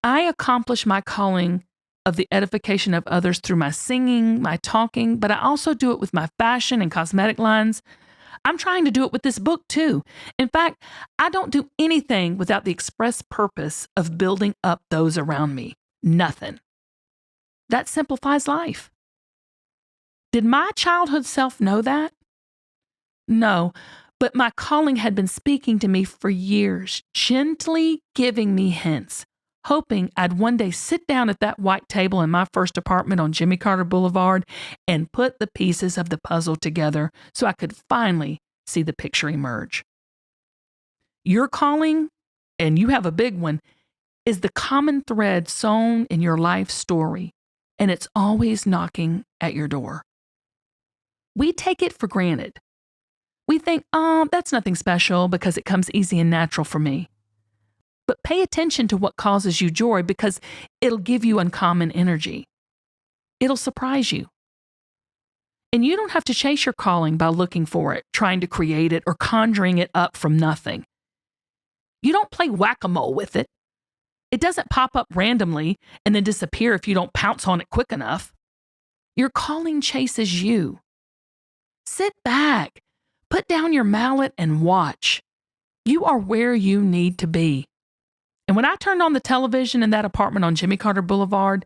I accomplish my calling of the edification of others through my singing, my talking, but I also do it with my fashion and cosmetic lines. I'm trying to do it with this book too. In fact, I don't do anything without the express purpose of building up those around me. Nothing. That simplifies life. Did my childhood self know that? No, but my calling had been speaking to me for years, gently giving me hints, hoping I'd one day sit down at that white table in my first apartment on Jimmy Carter Boulevard and put the pieces of the puzzle together so I could finally see the picture emerge. Your calling, and you have a big one, is the common thread sewn in your life story, and it's always knocking at your door. We take it for granted. We think, that's nothing special because it comes easy and natural for me. But pay attention to what causes you joy because it'll give you uncommon energy. It'll surprise you. And you don't have to chase your calling by looking for it, trying to create it, or conjuring it up from nothing. You don't play whack-a-mole with it. It doesn't pop up randomly and then disappear if you don't pounce on it quick enough. Your calling chases you. Sit back, put down your mallet and watch. You are where you need to be. And when I turned on the television in that apartment on Jimmy Carter Boulevard,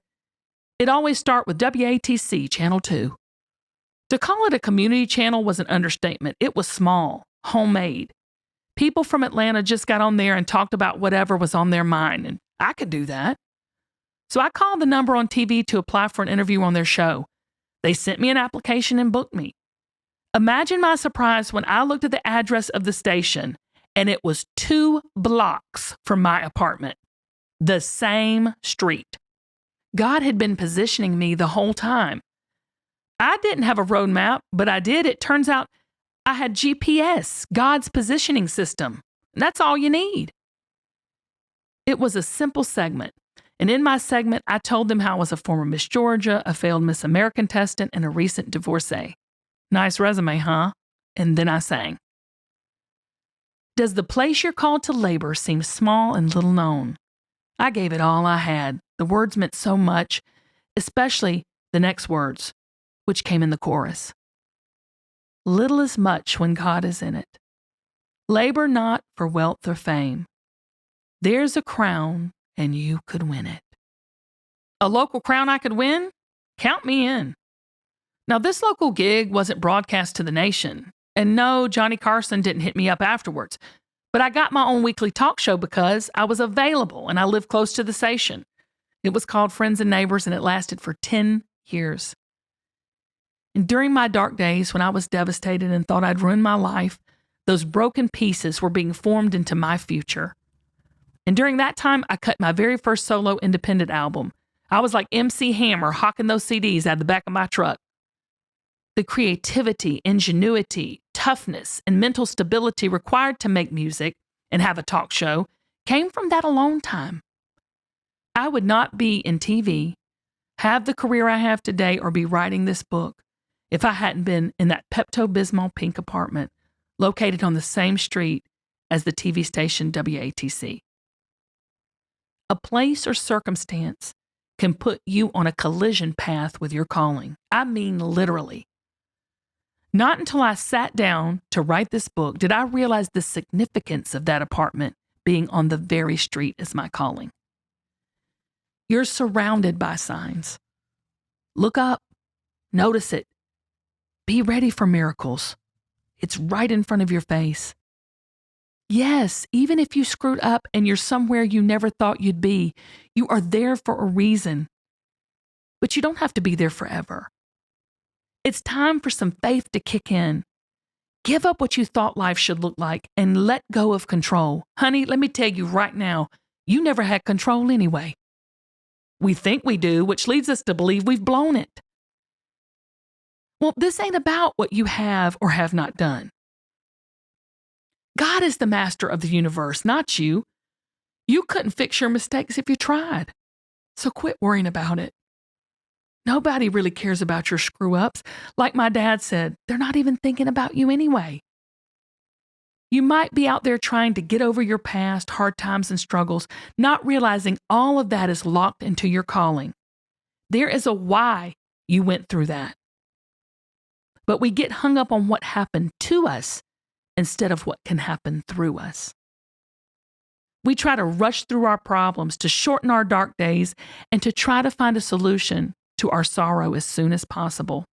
it always started with WATC Channel 2. To call it a community channel was an understatement. It was small, homemade. People from Atlanta just got on there and talked about whatever was on their mind, and I could do that. So I called the number on TV to apply for an interview on their show. They sent me an application and booked me. Imagine my surprise when I looked at the address of the station and it was 2 blocks from my apartment. The same street. God had been positioning me the whole time. I didn't have a roadmap, but I did. It turns out I had GPS, God's positioning system. That's all you need. It was a simple segment. And in my segment, I told them how I was a former Miss Georgia, a failed Miss America contestant, and a recent divorcee. Nice resume, huh? And then I sang. Does the place you're called to labor seem small and little known? I gave it all I had. The words meant so much, especially the next words, which came in the chorus. Little is much when God is in it. Labor not for wealth or fame. There's a crown and you could win it. A local crown I could win? Count me in. Now, this local gig wasn't broadcast to the nation. And no, Johnny Carson didn't hit me up afterwards. But I got my own weekly talk show because I was available and I lived close to the station. It was called Friends and Neighbors and it lasted for 10 years. And during my dark days when I was devastated and thought I'd ruined my life, those broken pieces were being formed into my future. And during that time, I cut my very first solo independent album. I was like MC Hammer hawking those CDs out of the back of my truck. The creativity, ingenuity, toughness, and mental stability required to make music and have a talk show came from that alone time. I would not be in TV, have the career I have today, or be writing this book if I hadn't been in that Pepto-Bismol pink apartment located on the same street as the TV station WATC. A place or circumstance can put you on a collision path with your calling. I mean, literally. Not until I sat down to write this book did I realize the significance of that apartment being on the very street as my calling. You're surrounded by signs. Look up, notice it, be ready for miracles. It's right in front of your face. Yes, even if you screwed up and you're somewhere you never thought you'd be, you are there for a reason. But you don't have to be there forever. It's time for some faith to kick in. Give up what you thought life should look like and let go of control. Honey, let me tell you right now, you never had control anyway. We think we do, which leads us to believe we've blown it. Well, this ain't about what you have or have not done. God is the master of the universe, not you. You couldn't fix your mistakes if you tried. So quit worrying about it. Nobody really cares about your screw-ups. Like my dad said, they're not even thinking about you anyway. You might be out there trying to get over your past, hard times and struggles, not realizing all of that is locked into your calling. There is a why you went through that. But we get hung up on what happened to us instead of what can happen through us. We try to rush through our problems to shorten our dark days and to try to find a solution to our sorrow as soon as possible.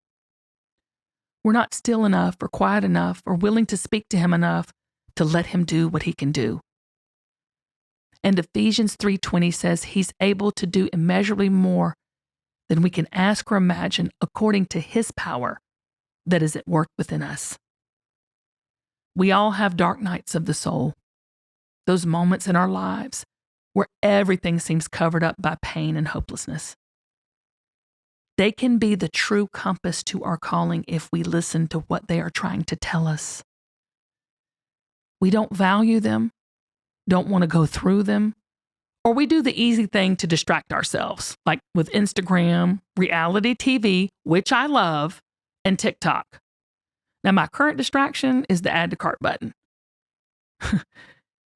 We're not still enough or quiet enough or willing to speak to Him enough to let Him do what He can do. And Ephesians 3:20 says He's able to do immeasurably more than we can ask or imagine according to His power that is at work within us. We all have dark nights of the soul, those moments in our lives where everything seems covered up by pain and hopelessness. They can be the true compass to our calling if we listen to what they are trying to tell us. We don't value them, don't want to go through them, or we do the easy thing to distract ourselves, like with Instagram, reality TV, which I love, and TikTok. Now, my current distraction is the add to cart button.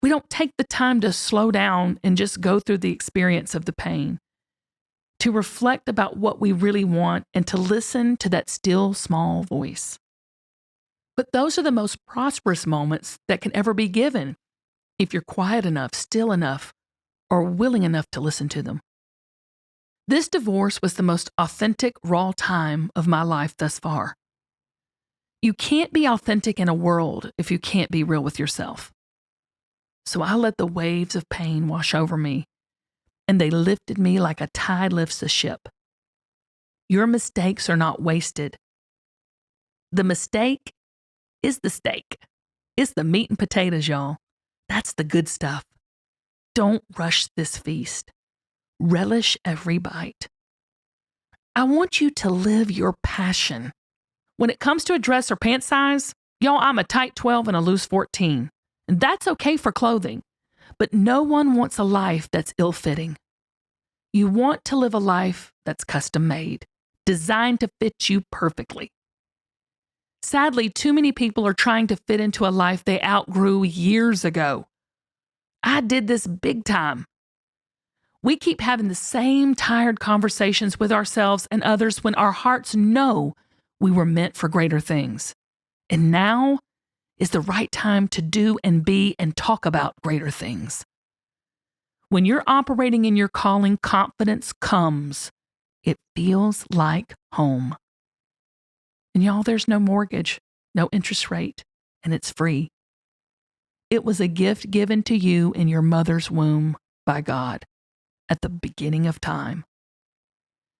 We don't take the time to slow down and just go through the experience of the pain, to reflect about what we really want and to listen to that still small voice. But those are the most prosperous moments that can ever be given if you're quiet enough, still enough, or willing enough to listen to them. This divorce was the most authentic, raw time of my life thus far. You can't be authentic in a world if you can't be real with yourself. So I let the waves of pain wash over me, and they lifted me like a tide lifts a ship. Your mistakes are not wasted. The mistake is the steak. It's the meat and potatoes, y'all. That's the good stuff. Don't rush this feast. Relish every bite. I want you to live your passion. When it comes to a dress or pant size, y'all, I'm a tight 12 and a loose 14. And that's okay for clothing. But no one wants a life that's ill-fitting. You want to live a life that's custom made, designed to fit you perfectly. Sadly, too many people are trying to fit into a life they outgrew years ago. I did this big time. We keep having the same tired conversations with ourselves and others when our hearts know we were meant for greater things. And now is the right time to do and be and talk about greater things. When you're operating in your calling, confidence comes. It feels like home. And y'all, there's no mortgage, no interest rate, and it's free. It was a gift given to you in your mother's womb by God at the beginning of time.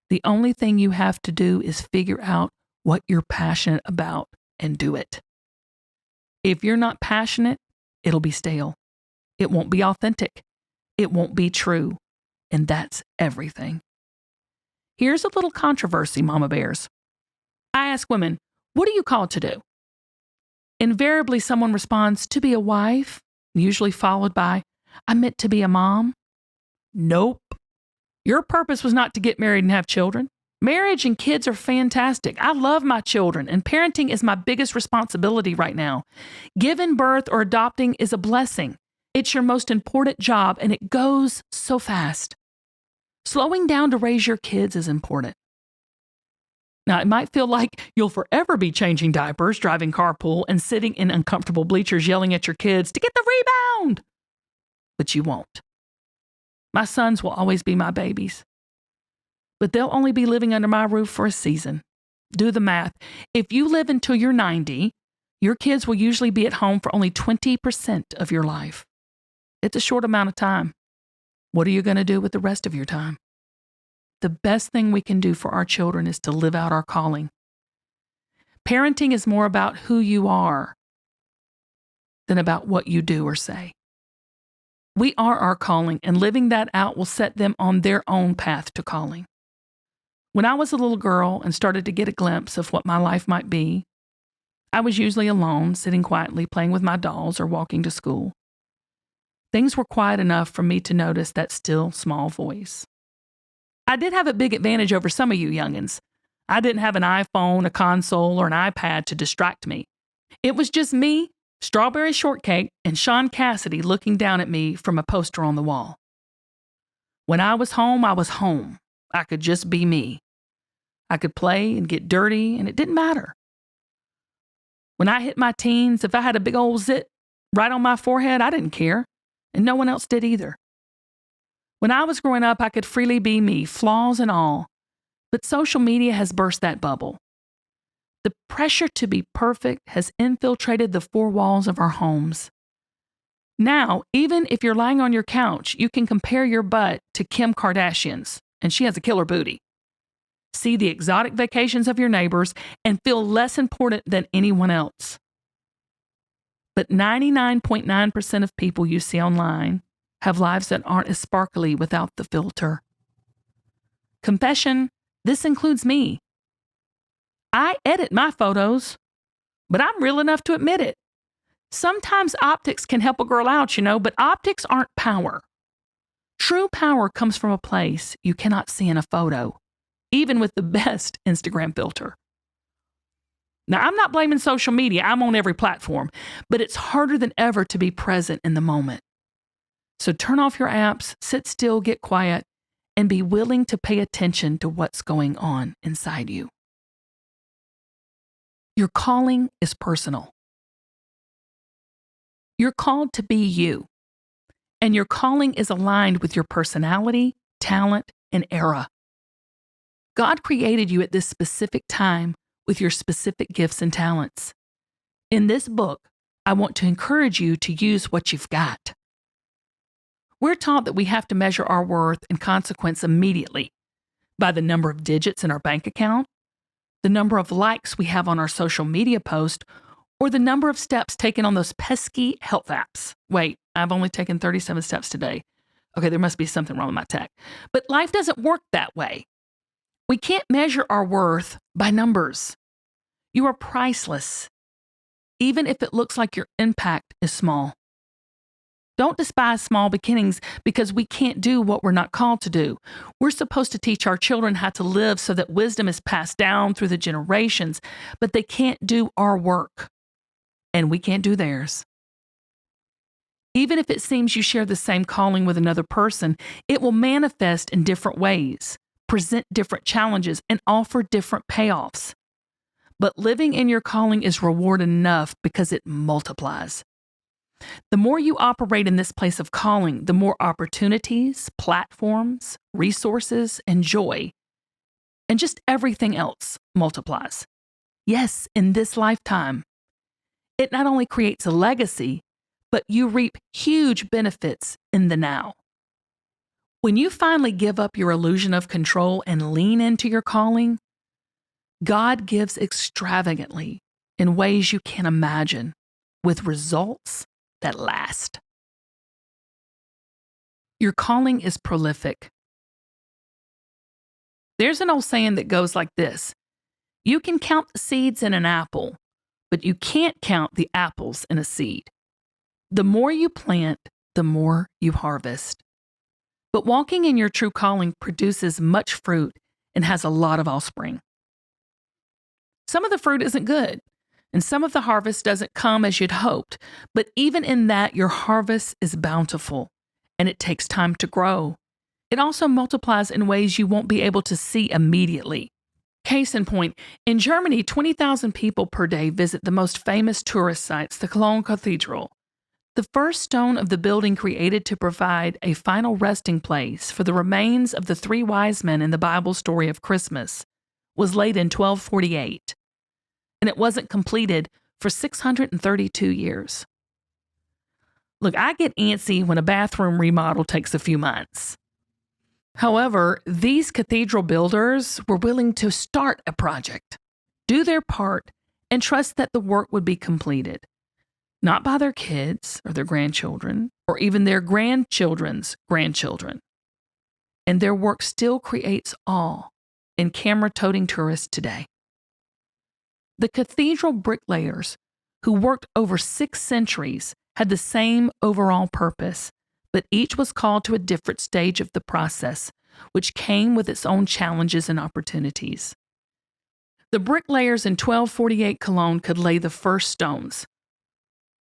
The only thing you have to do is figure out what you're passionate about and do it. If you're not passionate, it'll be stale. It won't be authentic. It won't be true. And that's everything. Here's a little controversy, Mama Bears. I ask women, what are you called to do? Invariably, someone responds, to be a wife, usually followed by, I meant to be a mom. Nope. Your purpose was not to get married and have children. Marriage and kids are fantastic. I love my children, and parenting is my biggest responsibility right now. Giving birth or adopting is a blessing. It's your most important job, and it goes so fast. Slowing down to raise your kids is important. Now, it might feel like you'll forever be changing diapers, driving carpool, and sitting in uncomfortable bleachers yelling at your kids to get the rebound. But you won't. My sons will always be my babies. But they'll only be living under my roof for a season. Do the math. If you live until you're 90, your kids will usually be at home for only 20% of your life. It's a short amount of time. What are you going to do with the rest of your time? The best thing we can do for our children is to live out our calling. Parenting is more about who you are than about what you do or say. We are our calling, and living that out will set them on their own path to calling. When I was a little girl and started to get a glimpse of what my life might be, I was usually alone, sitting quietly, playing with my dolls or walking to school. Things were quiet enough for me to notice that still, small voice. I did have a big advantage over some of you youngins. I didn't have an iPhone, a console, or an iPad to distract me. It was just me, strawberry shortcake, and Sean Cassidy looking down at me from a poster on the wall. When I was home, I was home. I could just be me. I could play and get dirty, and it didn't matter. When I hit my teens, if I had a big old zit right on my forehead, I didn't care, and no one else did either. When I was growing up, I could freely be me, flaws and all, but social media has burst that bubble. The pressure to be perfect has infiltrated the four walls of our homes. Now, even if you're lying on your couch, you can compare your butt to Kim Kardashian's, and she has a killer booty. See the exotic vacations of your neighbors and feel less important than anyone else. But 99.9% of people you see online have lives that aren't as sparkly without the filter. Confession, this includes me. I edit my photos, but I'm real enough to admit it. Sometimes optics can help a girl out, but optics aren't power. True power comes from a place you cannot see in a photo, even with the best Instagram filter. Now, I'm not blaming social media. I'm on every platform, but it's harder than ever to be present in the moment. So turn off your apps, sit still, get quiet, and be willing to pay attention to what's going on inside you. Your calling is personal. You're called to be you, and your calling is aligned with your personality, talent, and era. God created you at this specific time with your specific gifts and talents. In this book, I want to encourage you to use what you've got. We're taught that we have to measure our worth and consequence immediately by the number of digits in our bank account, the number of likes we have on our social media post, or the number of steps taken on those pesky health apps. Wait, I've only taken 37 steps today. Okay, there must be something wrong with my tech. But life doesn't work that way. We can't measure our worth by numbers. You are priceless, even if it looks like your impact is small. Don't despise small beginnings because we can't do what we're not called to do. We're supposed to teach our children how to live so that wisdom is passed down through the generations, but they can't do our work, and we can't do theirs. Even if it seems you share the same calling with another person, it will manifest in different ways, present different challenges, and offer different payoffs. But living in your calling is reward enough because it multiplies. The more you operate in this place of calling, the more opportunities, platforms, resources, and joy, and just everything else multiplies. Yes, in this lifetime. It not only creates a legacy, but you reap huge benefits in the now. When you finally give up your illusion of control and lean into your calling, God gives extravagantly in ways you can't imagine, with results that last. Your calling is prolific. There's an old saying that goes like this: you can count the seeds in an apple, but you can't count the apples in a seed. The more you plant, the more you harvest. But walking in your true calling produces much fruit and has a lot of offspring. Some of the fruit isn't good, and some of the harvest doesn't come as you'd hoped, but even in that, your harvest is bountiful, and it takes time to grow. It also multiplies in ways you won't be able to see immediately. Case in point, in Germany, 20,000 people per day visit the most famous tourist sites, the Cologne Cathedral. The first stone of the building created to provide a final resting place for the remains of the three wise men in the Bible story of Christmas was laid in 1248. And it wasn't completed for 632 years. Look, I get antsy when a bathroom remodel takes a few months. However, these cathedral builders were willing to start a project, do their part, and trust that the work would be completed, not by their kids or their grandchildren or even their grandchildren's grandchildren. And their work still creates awe in camera-toting tourists today. The cathedral bricklayers who worked over 6 centuries had the same overall purpose, but each was called to a different stage of the process, which came with its own challenges and opportunities. The bricklayers in 1248 Cologne could lay the first stones.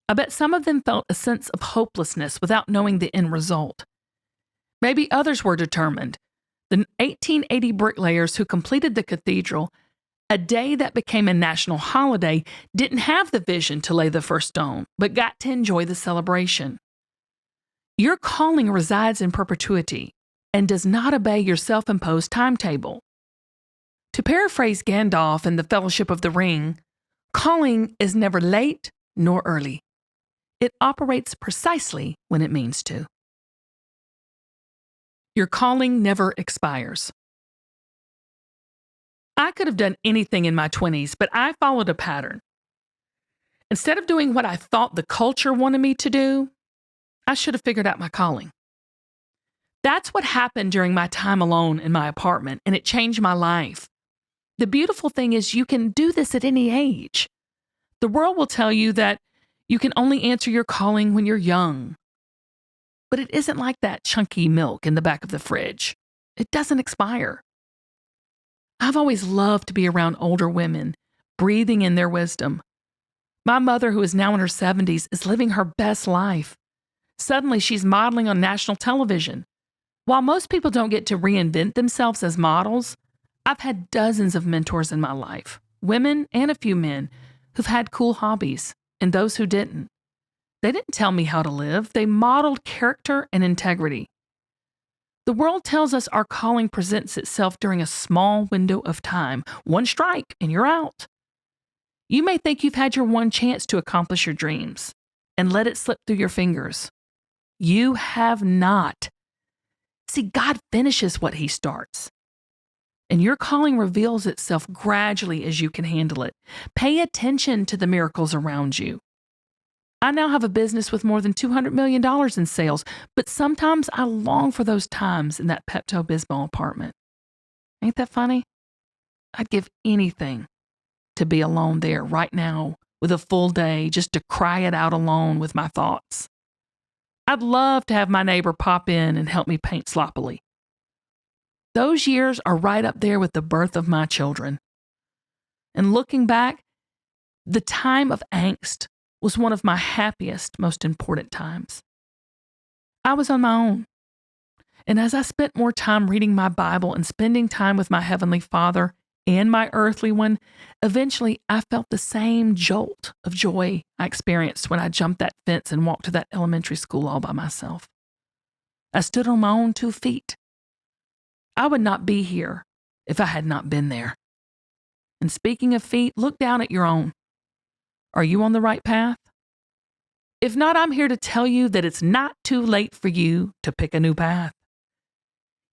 I bet some of them felt a sense of hopelessness without knowing the end result. Maybe others were determined. The 1880 bricklayers who completed the cathedral, a day that became a national holiday, didn't have the vision to lay the first stone, but got to enjoy the celebration. Your calling resides in perpetuity and does not obey your self-imposed timetable. To paraphrase Gandalf in The Fellowship of the Ring, calling is never late nor early. It operates precisely when it means to. Your calling never expires. I could have done anything in my 20s, but I followed a pattern. Instead of doing what I thought the culture wanted me to do, I should have figured out my calling. That's what happened during my time alone in my apartment, and it changed my life. The beautiful thing is you can do this at any age. The world will tell you that you can only answer your calling when you're young. But it isn't like that chunky milk in the back of the fridge. It doesn't expire. I've always loved to be around older women, breathing in their wisdom. My mother, who is now in her 70s, is living her best life. Suddenly, she's modeling on national television. While most people don't get to reinvent themselves as models, I've had dozens of mentors in my life, women and a few men, who've had cool hobbies, and those who didn't. They didn't tell me how to live. They modeled character and integrity. The world tells us our calling presents itself during a small window of time. One strike and you're out. You may think you've had your one chance to accomplish your dreams and let it slip through your fingers. You have not. See, God finishes what He starts. And your calling reveals itself gradually as you can handle it. Pay attention to the miracles around you. I now have a business with more than $200 million in sales, but sometimes I long for those times in that Pepto-Bismol apartment. Ain't that funny? I'd give anything to be alone there right now with a full day just to cry it out alone with my thoughts. I'd love to have my neighbor pop in and help me paint sloppily. Those years are right up there with the birth of my children. And looking back, the time of angst was one of my happiest, most important times. I was on my own. And as I spent more time reading my Bible and spending time with my Heavenly Father and my earthly one, eventually I felt the same jolt of joy I experienced when I jumped that fence and walked to that elementary school all by myself. I stood on my own 2 feet. I would not be here if I had not been there. And speaking of feet, look down at your own. Are you on the right path? If not, I'm here to tell you that it's not too late for you to pick a new path.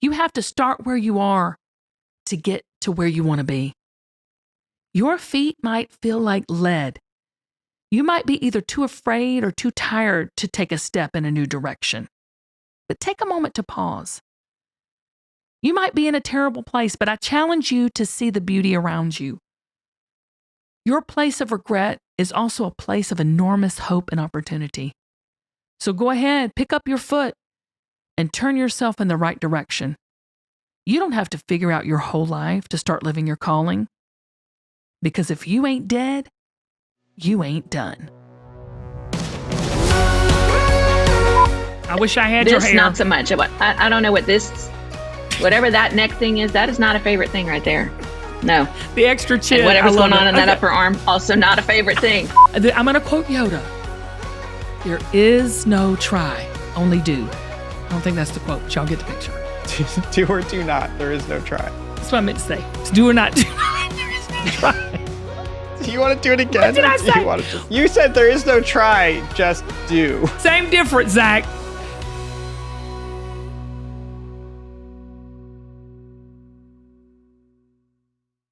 You have to start where you are to get to where you want to be. Your feet might feel like lead. You might be either too afraid or too tired to take a step in a new direction. But take a moment to pause. You might be in a terrible place, but I challenge you to see the beauty around you. Your place of regret is also a place of enormous hope and opportunity. So go ahead, pick up your foot and turn yourself in the right direction. You don't have to figure out your whole life to start living your calling. Because if you ain't dead, you ain't done. I wish I had your This, hair. not so much. I don't know what this, whatever that neck thing is, that is not a favorite thing right there. No. The extra chin. And whatever's I love going on it. in that Okay. upper arm, also not a favorite thing. I'm going to quote Yoda. There is no try, only do. I don't think that's the quote, but y'all get the picture. Do or do not. There is no try. That's what I meant to say. It's do or not do. There is no try. Do you want to do it again? What did I Or do say? You said there is no try, just do. Same difference, Zach.